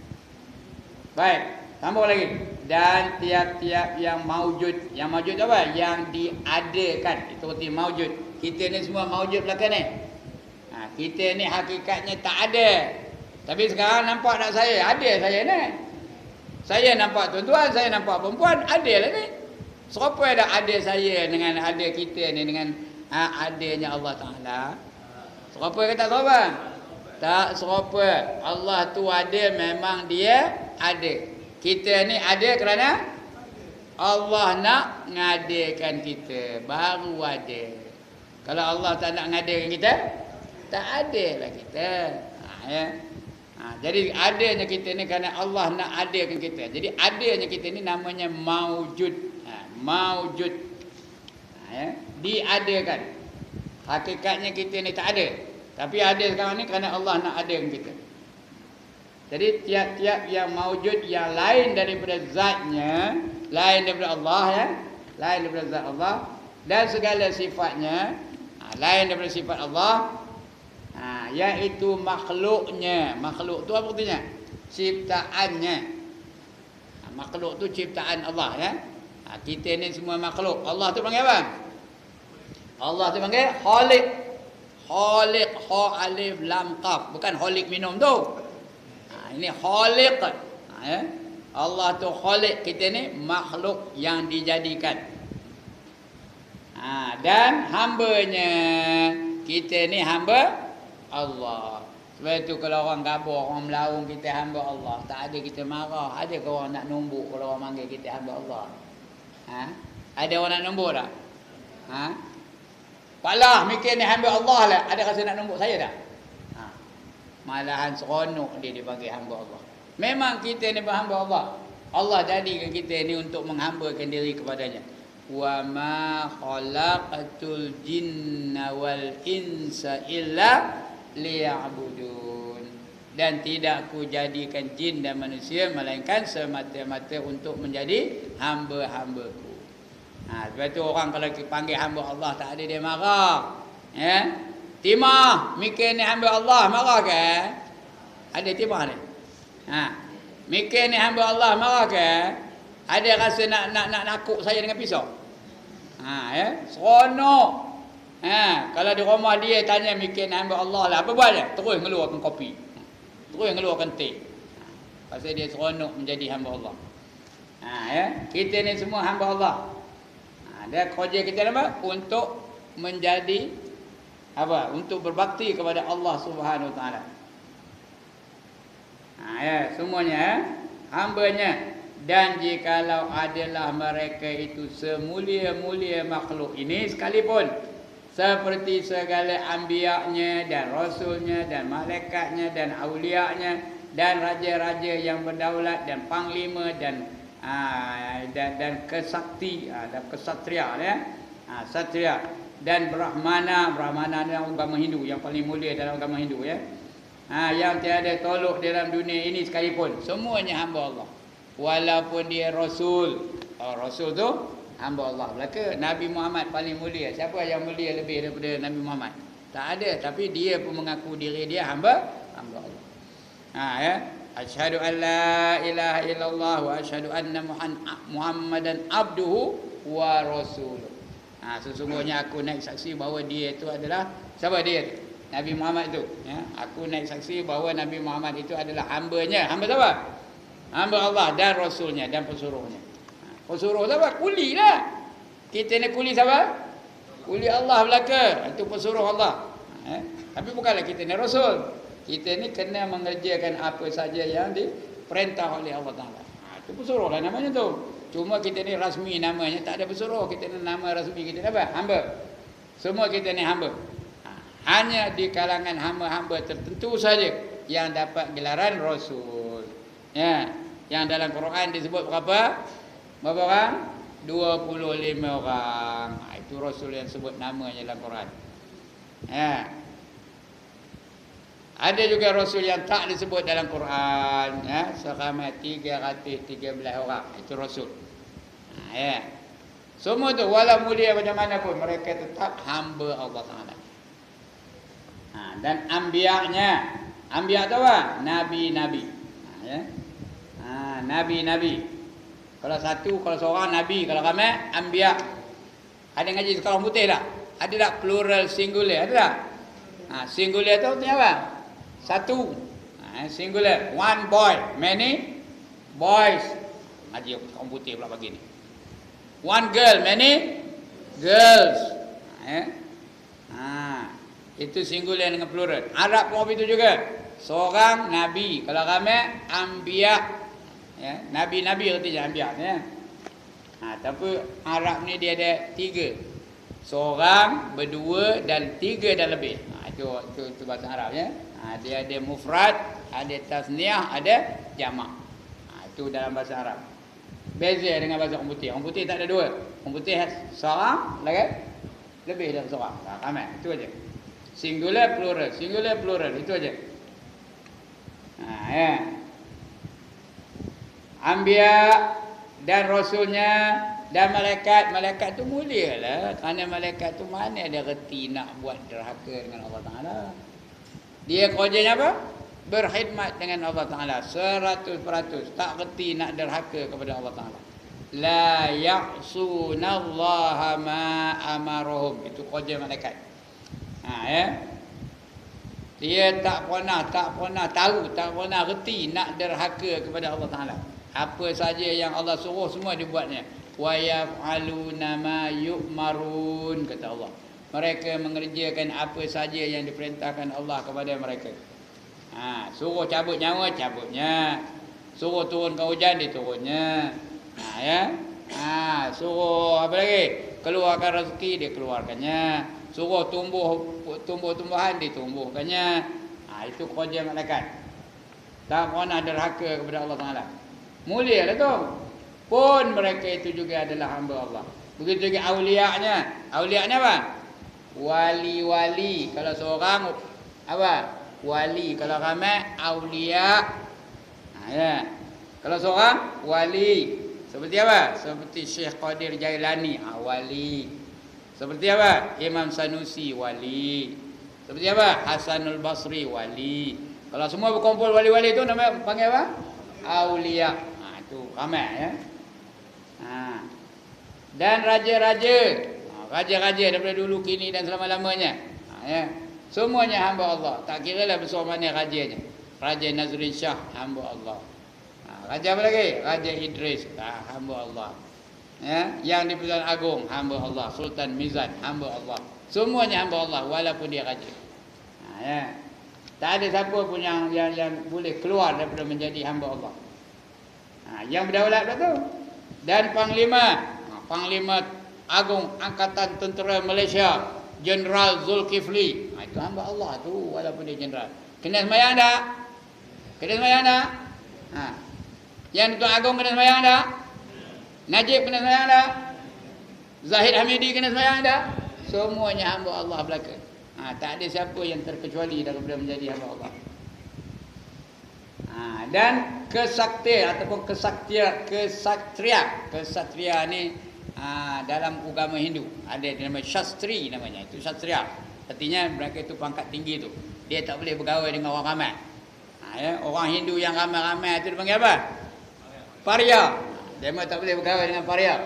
Baik, tambah lagi. Dan tiap-tiap yang maujud. Yang maujud apa? Yang diadakan. Itu arti maujud. Kita ni semua maujud belakang ni. Kita ni hakikatnya tak ada. Tapi sekarang nampak tak saya? Ada saya ni. Saya nampak tuan-tuan, saya nampak perempuan. Ada lah ni. Siapa ada saya dengan ada kita ni dengan adanya Allah Ta'ala? Siapa kata siapa? Tak serupa. Allah tu ada, memang dia ada. Kita ni ada kerana Allah nak ngadakan kita, baru ada. Kalau Allah tak nak ngadakan kita, tak ada lah kita. Ya. Jadi adanya kita ni kerana Allah nak adakan kita. Jadi adanya kita ni namanya maujud. Maujud. Ya. Diadakan. Hakikatnya kita ni tak ada. Tapi ada sekarang ni kerana Allah nak adakan kita. Jadi tiap-tiap yang maujud yang lain daripada zatnya, lain daripada Allah, ya, lain daripada zat Allah, dan segala sifatnya lain daripada sifat Allah, iaitu makhluknya. Makhluk tu apa artinya? Ciptaannya. Makhluk tu ciptaan Allah, ya. Kita ni semua makhluk. Allah tu panggil apa? Allah tu panggil Khaliq. Khaliq, kha alif lam qaf, bukan khaliq minum tu. Ini Khaliq. Ya. Allah tu Khaliq, kita ni makhluk yang dijadikan. Dan hambanya, kita ni hamba Allah. Sebab itu kalau orang gabur, orang melaung kita hamba Allah, tak ada kita marah. Ada ke orang nak nombok kalau orang panggil kita hamba Allah? Ada orang nak nombok tak? Pak Lah mikir ni hamba Allah lah, ada rasa nak nombok saya tak? Malahan seronok dia dipanggil hamba Allah. Memang kita ni hamba Allah. Allah jadikan kita ni untuk menghambakan diri kepadanya. Wa ma khalaqatul jinna wal insa illa liya'budun. Dan tidak ku jadikan jin dan manusia melainkan semata-mata untuk menjadi hamba-hambaku. Sebab tu orang kalau panggil hamba Allah tak ada dia marah. Ya. Timah mikir ni hamba Allah, marah ke? Ada timah ni. Mikir ni hamba Allah, marah ke? Ada rasa nak nakuk saya dengan pisau? Ya, seronok. Kalau di rumah dia tanya mikir ni hamba Allah lah, apa buat dia? Terus ngeluarkan kopi. Terus ngeluarkan teh. Pasal dia seronok menjadi hamba Allah. Ya, kita ni semua hamba Allah. Dia kerja kita apa? Untuk menjadi apa? Untuk berbakti kepada Allah Subhanahu Wa Taala. Ya, semuanya hambanya. Dan jikalau adalah mereka itu semulia-mulia makhluk ini sekalipun, seperti segala anbiya-nya dan rasulnya dan malaikatnya dan aulianya dan raja-raja yang berdaulat dan panglima dan kesakti dan kesatria, ya. Satria dan brahmana dalam agama Hindu, yang paling mulia dalam agama Hindu, ya. Yang tiada tolok dalam dunia ini sekalipun, semuanya hamba Allah. Walaupun dia rasul. Rasul tu hamba Allah belaka. Nabi Muhammad paling mulia. Siapa yang mulia lebih daripada Nabi Muhammad? Tak ada, tapi dia pun mengaku diri dia hamba Allah. Ya. Asyhadu an la ilaha illallah wa asyhadu anna Muhammadan abduhu wa rasuluh. Sesungguhnya aku naik saksi bahawa dia itu adalah, siapa dia tu? Nabi Muhammad itu, ya. Aku naik saksi bahawa Nabi Muhammad itu adalah hambanya. Hamba siapa? Hamba Allah dan rasulnya dan pesuruhnya. Pesuruh siapa? Kuli lah. Kita ni kuli siapa? Kuli Allah belaka. Itu pesuruh Allah. Tapi bukanlah kita ni rasul. Kita ni kena mengerjakan apa saja yang diperintah oleh Allah Taala. Itu pesuruh lah namanya tu. Cuma kita ni rasmi namanya, tak ada pesuruh. Kita ni nama rasmi kita ni apa? Hamba. Semua kita ni hamba. Hanya di kalangan hamba-hamba tertentu saja yang dapat gelaran rasul. Ya, yang dalam Quran disebut berapa? Berapa orang? 25 orang. Itu rasul yang sebut namanya dalam Quran. Ya. Ada juga rasul yang tak disebut dalam Quran, ya, seramai 313 orang. Itu rasul. Ya. Semua tu walau mulia macam mana pun, mereka tetap hamba Allah Taala. Dan anbiya-nya, anbiya tu apa? Nabi-nabi. Ya. Nabi-nabi. Kalau satu, kalau seorang nabi, kalau ramai anbiya. Ada ngaji sekolah putih tak? Ada tak plural singular? Ada tak? Singular tu artinya apa? Satu. Singular. One boy, many boys. Ngaji sekolah putih pula pagi ni. One girl, many girls. Itu singular dengan plural. Arab pun begitu juga. Seorang nabi. Kalau ramai anbiya. Ya, nabi-nabi artinya anbiya ya. Tapi Arab ni dia ada 3. Seorang, berdua dan 3 dan lebih. Itu bahasa Arab ya. Dia ada mufrad, ada tasniah, ada jamak. Itu dalam bahasa Arab. Beza dengan bahasa orang putih. Orang putih tak ada 2. Orang putih seorang lagi lebih dari seorang. Ramai. Itu aja. Singular plural, singular plural, itu aja. Ya. Anbiya dan rasulnya dan malaikat tu mulialah, kerana malaikat tu mana ada reti nak buat derhaka dengan Allah Taala. Dia kerjanya apa? Berkhidmat dengan Allah Taala 100%, tak reti nak derhaka kepada Allah Taala. La ya'sunallaha ma amarahum, itu kerja malaikat. Ya. Dia tak pernah tahu, tak pernah reti nak derhaka kepada Allah Taala. Apa saja yang Allah suruh semua dibuatnya. Wa yaf'aluna ma yu'marun, kata Allah. Mereka mengerjakan apa saja yang diperintahkan Allah kepada mereka. Suruh cabut nyawa, cabutnya. Suruh turunkan hujan, diturunnya. Ya. Suruh apa lagi? Keluarkan rezeki, dia keluarkannya. Suruh tumbuh-tumbuhan, ditumbuhkannya. Itu kerja malaikat. Tak pernah derhaka kepada Allah Taala. Mulia lah tu. Pun mereka itu juga adalah hamba Allah. Begitu juga awliya-nya. Awliya-nya apa? Wali-wali. Kalau seorang apa? Wali. Kalau ramai awliya. Ya. Kalau seorang wali. Seperti apa? Seperti Syekh Qadir Jailani, wali. Seperti apa? Imam Sanusi, wali. Seperti apa? Hasanul Basri, wali. Kalau semua berkumpul wali-wali itu namanya panggil apa? Aulia. Itu ramai ya. Dan raja-raja. Raja-raja daripada dulu, kini dan selama-lamanya. Ya. Semuanya hamba Allah. Tak kira lah besar mana rajanya. Raja Nazrin Shah, hamba Allah. Raja apa lagi? Raja Idris, hamba Allah. Ya, yang di Pertuan Agong, hamba Allah. Sultan Mizan, hamba Allah. Semuanya hamba Allah walaupun dia raja. Ya. Tak ada siapa pun yang boleh keluar daripada menjadi hamba Allah. Yang berdaulat tu. Dan Panglima Agung Angkatan Tentera Malaysia, Jeneral Zulkifli. Itu hamba Allah tu walaupun dia jeneral. Kena sembahyang tak? Kena sembahyang tak? Yang Tuan Agong kena sembahyang tak? Najib kena sembahyang tak? Zahid Hamidi kena sembahyang tak? Semuanya hamba Allah belaka. Tak ada siapa yang terkecuali daripada menjadi hamba Allah. Dan kesaktian ataupun kesatria ni dalam agama Hindu ada nama Shastri namanya. Itu Shastria. Artinya mereka itu pangkat tinggi tu. Dia tak boleh bergaul dengan orang ramai. Ya, orang Hindu yang ramai-ramai itu dipanggil apa? Parya. Dia tak boleh bergaul dengan Parya.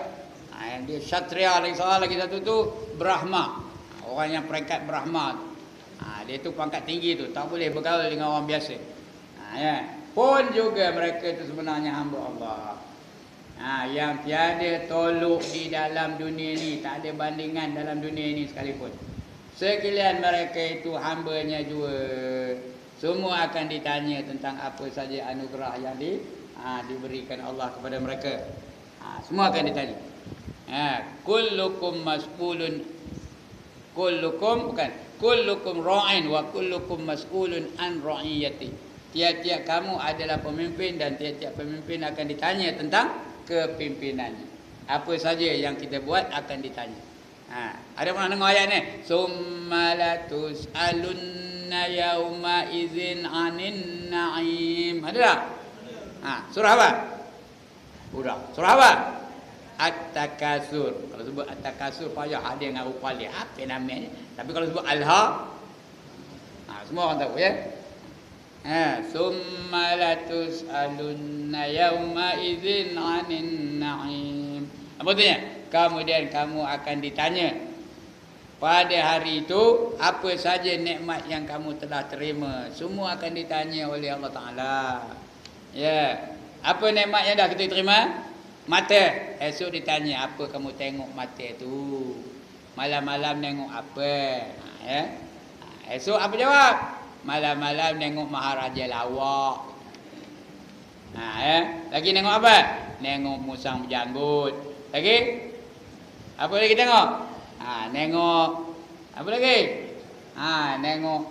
Dia Kshatriya lagi satu tu Brahma. Orang yang peringkat Brahma. Dia tu pangkat tinggi tu, tak boleh bergaul dengan orang biasa. Ya. Pun juga mereka itu sebenarnya hamba Allah. Yang tiada tolok di dalam dunia ni, tak ada bandingan dalam dunia ini sekalipun. Sekalian mereka itu hambanya juga. Semua akan ditanya tentang apa saja anugerah yang diberikan Allah kepada mereka. Semua akan ditanya. Kullukum mas'ulun, kullukum ra'in wa kullukum mas'ulun an ra'iyati. Tiap-tiap kamu adalah pemimpin dan tiap-tiap pemimpin akan ditanya tentang kepimpinannya. Apa saja yang kita buat akan ditanya. Ada pernah dengar ayat ni? Summa latus'alunna yauma idzin 'anin na'im. Ada tak? Surah apa? Surah apa? At-Takasur. Kalau sebut At-Takasur payah ada yang ngaruh kuali. Apa namanya? Tapi kalau sebut Alha, semua orang tahu ya. Summa latus'alunna yauma idzin 'anin na'im. Apa artinya? Kemudian kamu akan ditanya pada hari itu apa saja nikmat yang kamu telah terima. Semua akan ditanya oleh Allah Taala. Ya. Apa nikmat yang dah kita terima? Mata. Esok ditanya apa kamu tengok mata tu. Malam-malam tengok apa. Ya. Esok apa jawab? Malam-malam nengok Maharaja lawak. Lagi nengok apa? Nengok musang berjanggut. Lagi? Apa lagi tengok? Nengok apa lagi? Nengok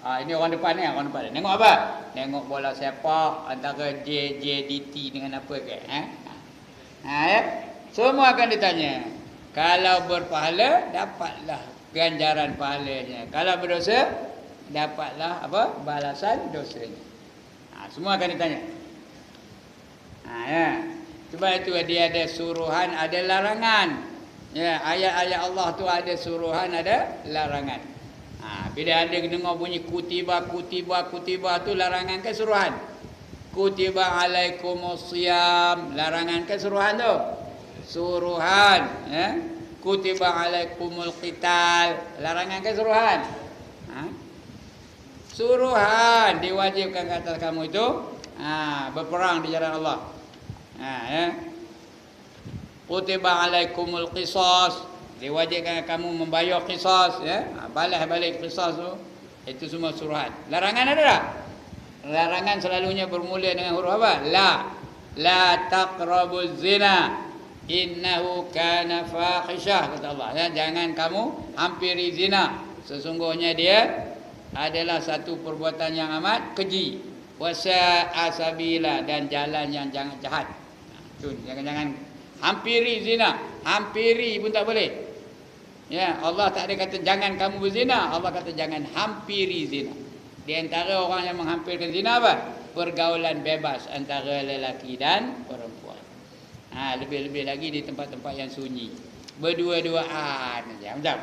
ini orang depan ni, orang depan. Nengok apa? Nengok bola sepak antara JJDT dengan apa ke? Semua akan ditanya. Kalau berpahala, dapatlah ganjaran pahalanya. Kalau berdosa, dapatlah apa? Balasan dosanya. Semua akan ditanya. Sebab itu dia ada suruhan, ada larangan. Ya, ayat-ayat Allah tu ada suruhan, ada larangan. Bila ada dengar bunyi kutiba tu larangan ke suruhan? Kutiba alaikumusiyam, larangan ke suruhan tu? Suruhan. Kutiba alaikumul qital, larangan ke suruhan? Suruhan, diwajibkan ke atas kamu itu berperang di jalan Allah. Kutiba alaikumul qisas, diwajibkan kamu membayar qisas, balas balik qisas tu. Itu semua suruhan. Larangan ada tak? Larangan selalunya bermula dengan huruf apa? La taqrabuz zina innahu kana fahisyah, kata Allah. Jangan kamu hampiri zina, sesungguhnya dia adalah satu perbuatan yang amat keji. Wasa'a sabila, dan jalan yang jangan jahat. Jangan hampiri zina. Hampiri pun tak boleh. Ya, Allah tak ada kata jangan kamu berzina. Allah kata jangan hampiri zina. Di antara orang yang menghampirkan zina apa? Pergaulan bebas antara lelaki dan perempuan. Lebih-lebih lagi di tempat-tempat yang sunyi. Berdua-duaan saja. Macam?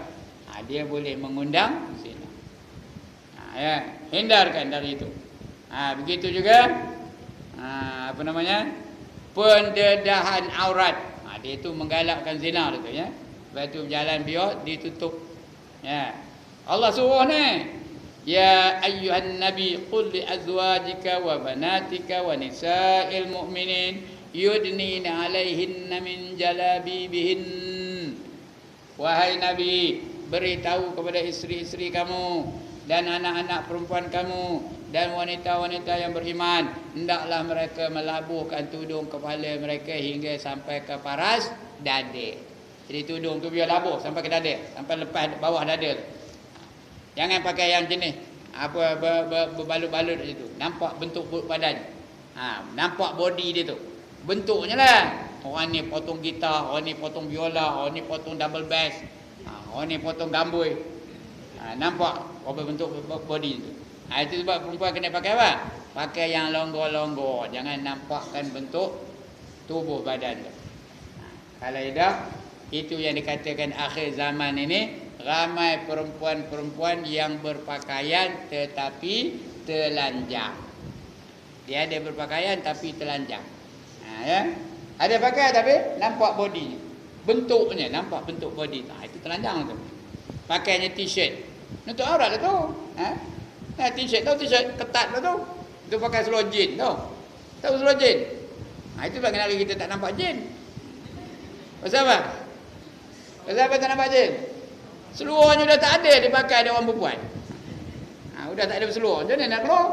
Dia boleh mengundang zina. Hindarkan dari itu. Begitu juga apa namanya? Pendedahan aurat. Dia itu menggalakkan zina tu ya. Lepas tu berjalan biar ditutup. Ya. Allah suruh ni. Ya ayyuhan nabi qul li azwajika wa banatika wa nisa'il mu'minin yudnina 'alaihinna min jalabibihin. Wahai nabi, beritahu kepada isteri-isteri kamu dan anak-anak perempuan kamu dan wanita-wanita yang beriman, hendaklah mereka melabuhkan tudung kepala mereka hingga sampai ke paras dada. Jadi tudung tu biar labuh sampai ke dada, sampai lepas bawah dada tu. Jangan pakai yang jenis apa berbalut-balut itu. Nampak bentuk badan. Nampak body dia tu. Bentuknya lah. Orang ni potong gitar, orang ni potong biola, orang ni potong double bass, orang ni potong gamboi. Nampak apa bentuk body itu. Itu sebab perempuan kena pakai apa? Pakai yang longgor-longgor. Jangan nampakkan bentuk tubuh badan tu. Kalau tidak, itu yang dikatakan akhir zaman ini, ramai perempuan-perempuan yang berpakaian tetapi telanjang. Dia ada berpakaian tapi telanjang. Ya. Ada pakaian tapi nampak body. Bentuknya nampak bentuk body. Itu telanjang tu. Pakainya t-shirt. Nutup aurat lah tu. T-shirt tu, t-shirt ketat lah tu. Itu pakai seluar jean tu. Tahu seluar jean? Itu sebab kenapa kita tak nampak jean. Pasal apa? Pasal apa tak nampak jean? Seluarnya dah tak ada dipakai oleh orang perempuan. Sudah tak ada seluar. Macam mana nak keluar?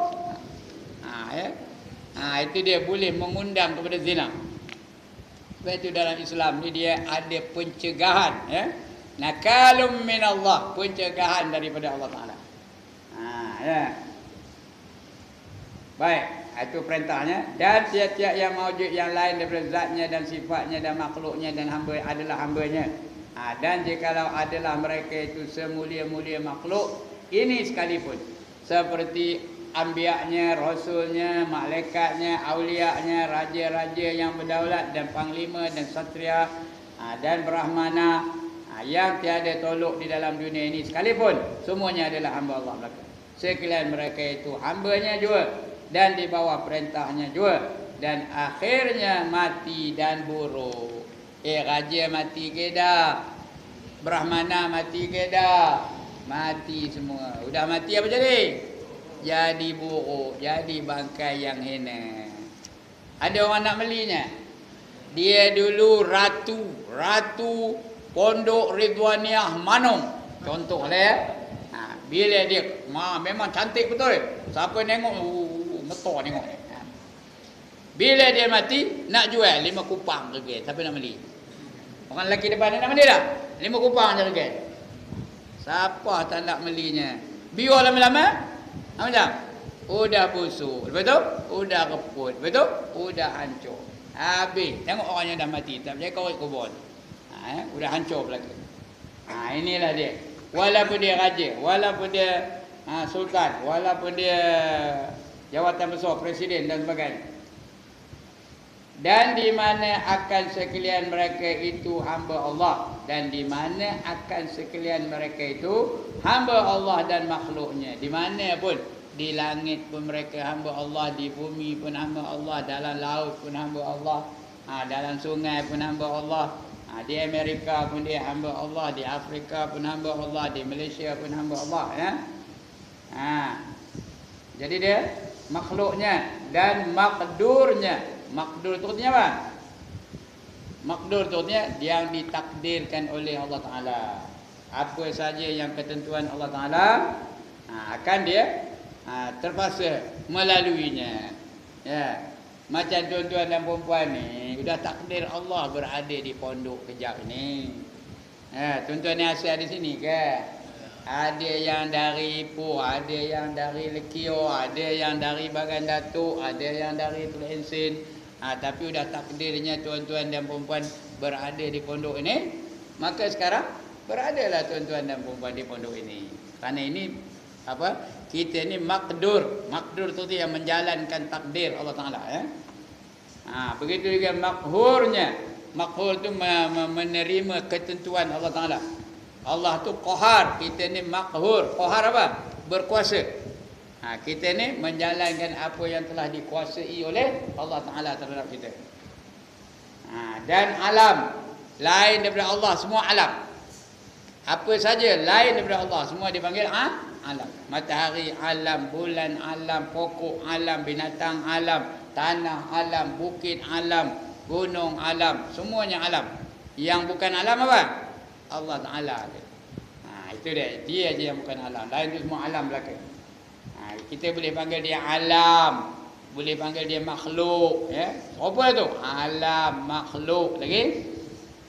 Itu dia boleh mengundang kepada zina. Sebab itu dalam Islam ni dia ada pencegahan. Nakalum minallah. Pencegahan daripada Allah Ta'ala. Baik. Itu perintahnya. Dan tiap-tiap yang mawujud yang lain daripada zatnya dan sifatnya dan makhluknya dan hamba adalah hambanya. Dan jikalau adalah mereka itu semulia-mulia makhluk ini sekalipun, seperti anbiya-nya, rasulnya, malaikatnya, aulianya, raja-raja yang berdaulat dan panglima dan satria dan brahmana yang tiada tolok di dalam dunia ini sekalipun, semuanya adalah hamba Allah belaka. Sekalian mereka itu hambanya juga dan di bawah perintahnya juga, dan akhirnya mati dan buruk. Raja mati ke dah? Brahmana mati ke dah? Mati semua. Udah mati apa jadi? Jadi buruk, jadi bangkai yang hina. Ada orang nak belinya. Dia dulu ratu Pondok Ridwaniah Manung. Contohlah ya. Bila dia memang cantik betul. Siapa tengok metor tengok. Bila dia mati, nak jual 5 kupang harga. Siapa nak beli? Orang lelaki depan nak beli dah. 5 kupang je harga. Siapa tak nak belinya? Biar lama-lama. Macam? Udah busuk. Betul? Udah reput. Betul? Udah hancur. Habis. Tengok orang yang dah mati. Tak percaya korek kubur. Udah hancur belaka. Inilah dia. Walaupun dia raja. Walaupun dia sultan. Walaupun dia jawatan besar. Presiden dan sebagainya. Dan di mana akan sekalian mereka itu hamba Allah. Dan di mana akan sekalian mereka itu hamba Allah dan makhluknya. Di mana pun. Di langit pun mereka hamba Allah. Di bumi pun hamba Allah. Dalam laut pun hamba Allah. Dalam sungai pun hamba Allah. Di Amerika pun dia hamba Allah. Di Afrika pun hamba Allah. Di Malaysia pun hamba Allah. Ya? Jadi dia makhluknya dan makdurnya. Makdur itu artinya apa? Makdur itu artinya yang ditakdirkan oleh Allah Ta'ala. Apa saja yang ketentuan Allah Ta'ala akan dia terpaksa melaluinya. Ya. Macam tuan-tuan dan perempuan ni, sudah takdir Allah berada di pondok kejap ni. Ya, tuan-tuan ni asal di sini ke? Ada yang dari Ipoh, ada yang dari Lekio, ada yang dari Bagan Datuk, ada yang dari Teluk Ensin. Tapi sudah takdirnya tuan-tuan dan perempuan berada di pondok ini. Maka sekarang beradalah tuan-tuan dan perempuan di pondok ini. Kerana ini apa? Kita ni makdur. Makdur tu yang menjalankan takdir Allah Ta'ala. Ya? Begitu juga makhurnya. Makhur tu menerima ketentuan Allah Ta'ala. Allah tu qahar. Kita ni makhur. Qahar apa? Berkuasa. Kita ni menjalankan apa yang telah dikuasai oleh Allah Ta'ala terhadap kita. Dan alam. Lain daripada Allah. Semua alam. Apa saja lain daripada Allah. Semua dipanggil alam. Matahari alam. Bulan alam. Pokok alam. Binatang alam. Tanah alam. Bukit alam. Gunung alam. Semuanya alam. Yang bukan alam apa? Allah Ta'ala. Itu dia. Dia je yang bukan alam. Lain tu semua alam belaka. Kita boleh panggil dia alam. Boleh panggil dia makhluk. Ya? Apa tu? Alam, makhluk. Lagi?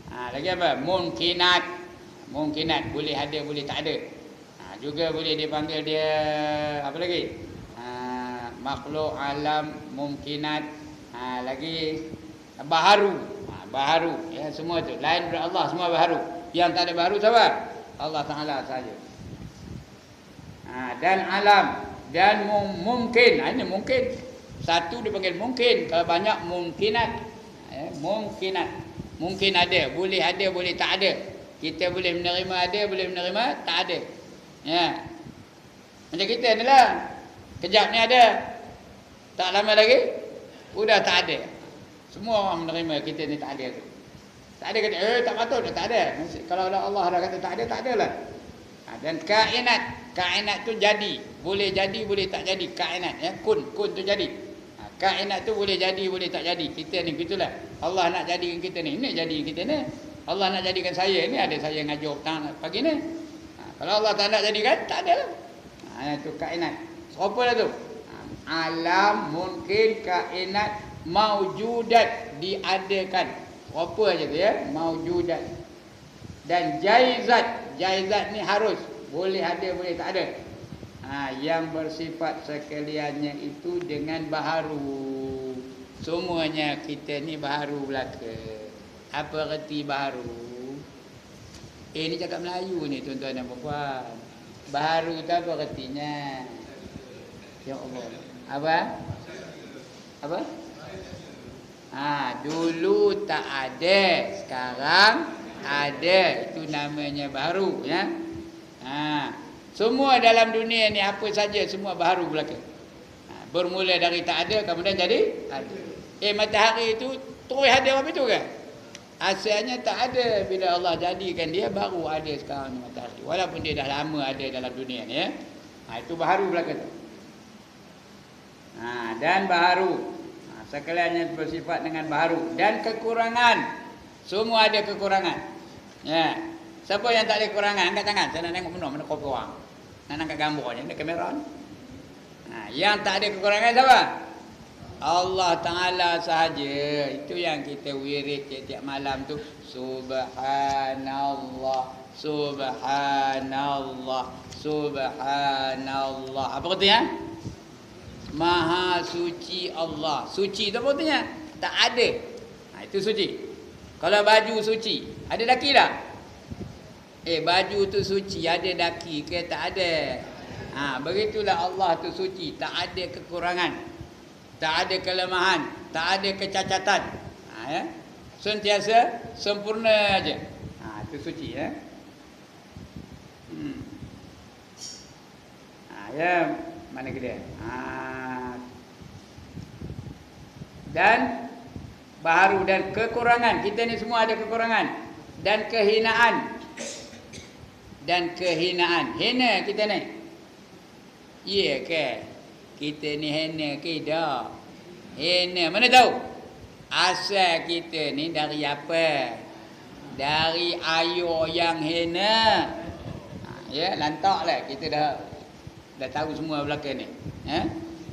Lagi apa? Mungkinat. Mungkinat. Boleh ada, boleh tak ada. Juga boleh dipanggil dia apa lagi? Makhluk, alam, mungkinat. Lagi baharu. Baharu. Ya, semua tu. Lain daripada Allah, semua baharu. Yang tak ada baharu siapa? Allah Ta'ala saja. Dan alam. Dan mungkin. Ini mungkin. Satu dipanggil mungkin. Kalau banyak mungkinat. Mungkinat. Mungkin ada. Boleh ada, boleh tak ada. Kita boleh menerima ada, boleh menerima tak ada. Ya. Macam kita ni lah. Kejap ni ada. Tak lama lagi. Sudah tak ada. Semua orang menerima kita ni tak ada tu. Tak ada kata, tak patut, tak ada. Kalau Allah dah kata tak ada, tak ada lah. Dan kainat. Kainat tu jadi. Boleh jadi, boleh tak jadi. Kainat. Ya. Kun tu jadi. Kainat tu boleh jadi, boleh tak jadi. Kita ni gitulah. Allah nak jadikan kita ni. Ini jadi kita ni. Allah nak jadikan saya ni. Ada saya ngajar petang pagi ni. Kalau Allah tak nak jadikan, tak ada lah. Itu kainat. Apa lah tu? Alam, mungkin, kainat, maujudat, diadakan. Apa aja tu ya? Maujudat. Dan jaizat. Jaizat ni harus. Boleh ada, boleh tak ada. Yang bersifat sekaliannya itu dengan baharu. Semuanya kita ni baharu belaka. Apa erti baharu? Ini cakap Melayu ni tuan-tuan dan puan. Baharu tu apa ertinya? Ya Allah. Apa? Apa? Dulu tak ada, sekarang ada. Itu namanya baharu ya. Semua dalam dunia ni apa saja semua baharu belaka. Bermula dari tak ada kemudian jadi ada. Matahari itu terus ada apa itu kan? Asalnya tak ada, bila Allah jadikan dia baru ada sekarang ni matahari. Walaupun dia dah lama ada dalam dunia ni ya. Itu baharu belaka tu. Dan baharu. Sekaliannya bersifat dengan baharu dan kekurangan. Semua ada kekurangan. Ya. Siapa yang tak ada kekurangan angkat tangan. Saya nak tengok mana kopi orang. Nak angkat gambarnya ada kamera ni. Yang tak ada kekurangan siapa? Allah Ta'ala sahaja. Itu yang kita wirid tiap-tiap malam tu. Subhanallah, Subhanallah, Subhanallah. Apa katanya? Maha suci Allah. Suci tu apa katanya? Tak ada. Itu suci. Kalau baju suci, ada daki tak? Baju tu suci, ada daki ke tak ada? Begitulah Allah tu suci. Tak ada kekurangan, tak ada kelemahan, tak ada kecacatan. Ya? Sentiasa sempurna aja. Itu suci ya. Ya, mana ke dia? Dan baharu dan kekurangan. Kita ni semua ada kekurangan dan kehinaan. Dan kehinaan. Hina kita ni. Ya ke? Kita ni hina ke dah? Hina. Mana tahu? Asal kita ni dari apa? Dari ayah yang hina. Ya, lantaklah kita dah tahu semua belakang ni.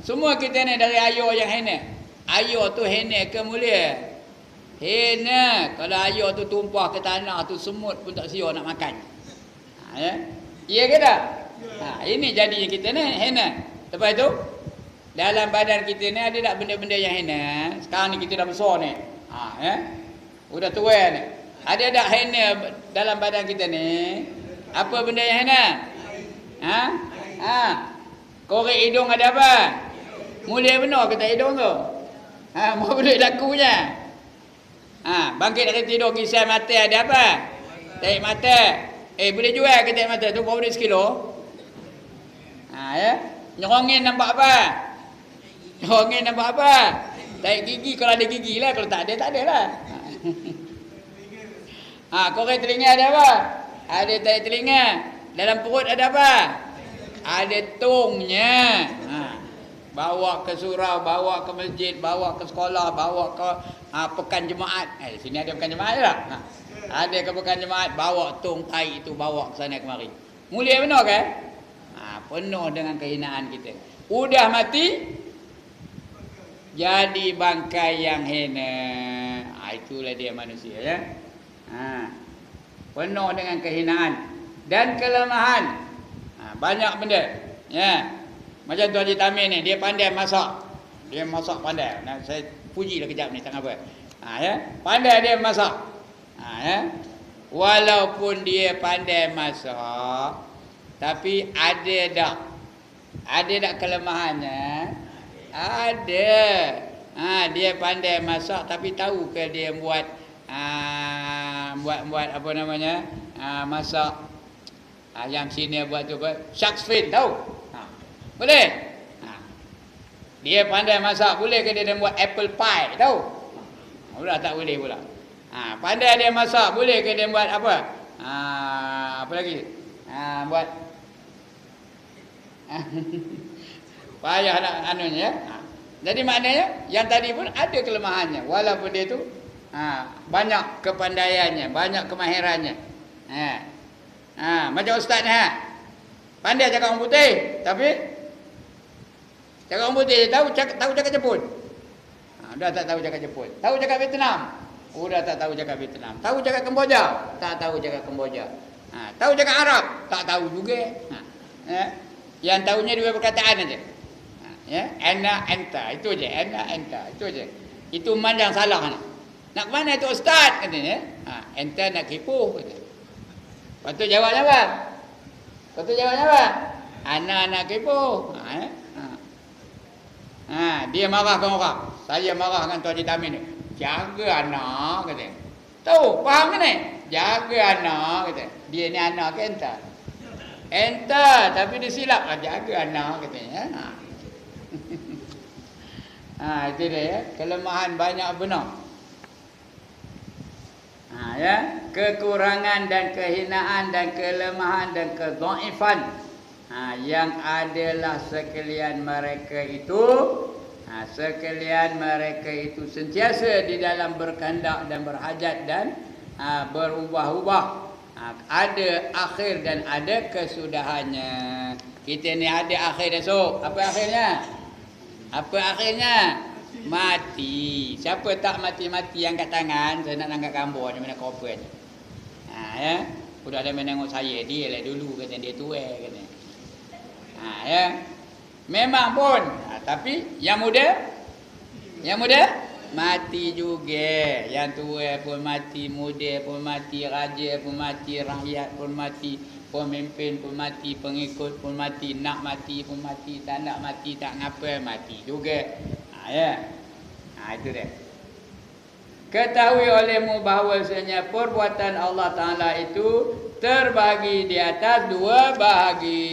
Semua kita ni dari ayah yang hina. Ayah tu hina ke mulia? Hina. Kalau ayah tu tumpah ke tanah tu, semut pun tak sia nak makan. Ya ke tak? Ini jadinya kita ni hina. Lepas tu dalam badan kita ni ada tak benda-benda yang hina? Sekarang ni kita dah besar ni. Udah tua ni. Ada tak hina dalam badan kita ni? Apa benda yang hina? Korek hidung ada apa? Mulia benar ke tak hidung tu? Mau boleh lakunya. Bangkit dari tidur kisah mata ada apa? Tarik mata. Boleh jual ke tarik mata tu berapa duit sekilo? Ya. Nyerongin nampak apa? Nyerongin nampak apa? Tarik gigi kalau ada gigi lah. Kalau tak ada, tak ada lah. Korek telinga ada apa? Ada tarik telinga. Dalam perut ada apa? Ada tungnya. Bawa ke surau, bawa ke masjid, bawa ke sekolah, bawa ke pekan jemaat. Sini ada pekan jemaat tak? Ada ke pekan jemaat, bawa tung tai itu, bawa ke sana kemari. Mulia benar kan? Penuh dengan kehinaan kita. Udah mati, jadi bangkai yang hina. Itulah dia manusia ya. Penuh dengan kehinaan dan kelemahan. Banyak benda. Ya. Macam Tuan Haji Tamir ni, dia pandai masak. Dia masak pandai. Saya pujilah kejap ni, tak apa. Ya. Pandai dia masak. Ya. Walaupun dia pandai masak, tapi ada tak kelemahannya? Ada. Dia pandai masak, tapi tahu ke dia buat apa namanya? Masak ayam sini buat tu apa? Shark's fin, tahu? Boleh? Dia pandai masak, boleh ke dia buat apple pie, tahu? Pula tak boleh pula. Pandai dia masak, boleh ke dia buat apa? Apa lagi? Buat payah nak anunya ya. Jadi maknanya yang tadi pun ada kelemahannya, walaupun dia tu banyak kepandaiannya, banyak kemahirannya. Macam ustaz ni pandai cakap orang putih, tapi cakap orang putih tahu cakap Jepun. Dah tak tahu cakap Jepun. Tahu cakap Vietnam. Dah tak tahu cakap Vietnam. Tahu cakap Kemboja. Tak tahu cakap Kemboja. Tahu cakap Arab. Tak tahu juga. Yang tahunya dua perkataan aja. Ana anta. Itu aja. Ana anta. Itu aja. Itu man yang salah. Nak ke mana tu ustaz? Katanya. Anta nak kipuh. Patut jawabnya apa? Ana nak kipuh. Dia marahkan orang. Saya marah dengan Tuan Haji Tamir ni. Jaga anak katanya. Tahu, faham ke ni? Jaga anak katanya. Dia ni anak ke enta? Enta, tapi dia silap lah. Jaga anak katanya. Itu dia ya. Kelemahan banyak benar. Ya. Kekurangan dan kehinaan dan kelemahan dan kedhaifan. Yang adalah sekalian mereka itu sentiasa di dalam berkehendak dan berhajat dan berubah-ubah. Ada akhir dan ada kesudahannya. Kita ni ada akhir esok. Apa akhirnya? Apa akhirnya? Mati. Siapa tak mati-mati angkat tangan. Saya nak angkat gambar ni mana korporat ni. Ya. Sudah ada menengok saya. Dia lah dulu kata dia tua kata. Ya. Memang pun. Tapi yang muda mati juga. Yang tua pun mati, muda pun mati, raja pun mati, rakyat pun mati, pemimpin pun mati, pengikut pun mati, nak mati pun mati, tak nak mati, tak ngapa mati juga. Ya. Itu dia. Ketahui olehmu bahawasanya perbuatan Allah Ta'ala itu terbagi di atas dua bahagi.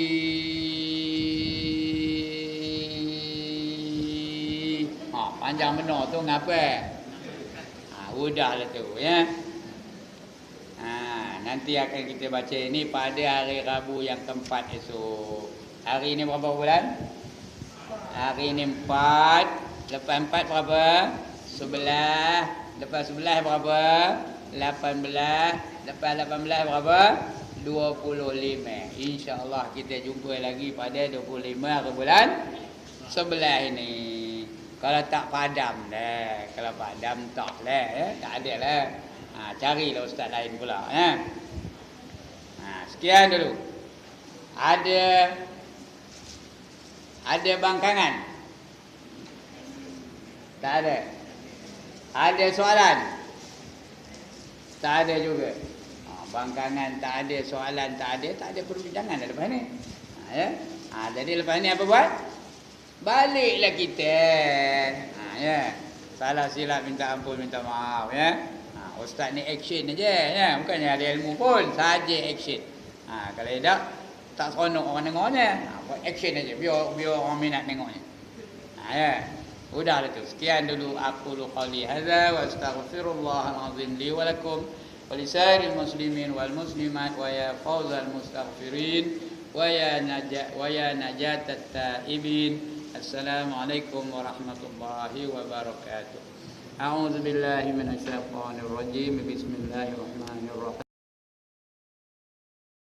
Panjang benar tu ngapa? Udahlah tu ya. Nanti akan kita baca ini pada hari Rabu yang keempat esok. Hari ini berapa bulan? Hari ini 4. Lepas 4 berapa? 11. Lepas 11 berapa? 18. Lepas 18 berapa? 25. InsyaAllah kita jumpa lagi pada 25 hari bulan 11 ini. Kalau tak padam dah. Kalau padam tak lah. Tak ada lah. Carilah ustaz lain pula. Sekian dulu. Ada bangkangan? Tak ada. Ada soalan? Tak ada juga. Bangkangan tak ada, soalan tak ada perbincangan dah lepas ni. Jadi lepas ni apa buat? Baliklah kita. Ya. Salah silap minta ampun, minta maaf ya. Ustaz ni action aja ya, bukannya ada ilmu pun, saja action. Kalau tak seronok orang tengoknya, buat action aja biar orang minat tengoknya. Ya. Udahlah tu. Sekian dulu aku qouli hadza wa astaghfirullahal azim li wa lakum wa lisairil muslimin wal muslimat wa ya fawzal mustaghfirin wa ya najatat taibin. Assalamualaikum warahmatullahi wabarakatuh. A'udzu billahi minasyaitonir rajim. Bismillahirrahmanirrahim.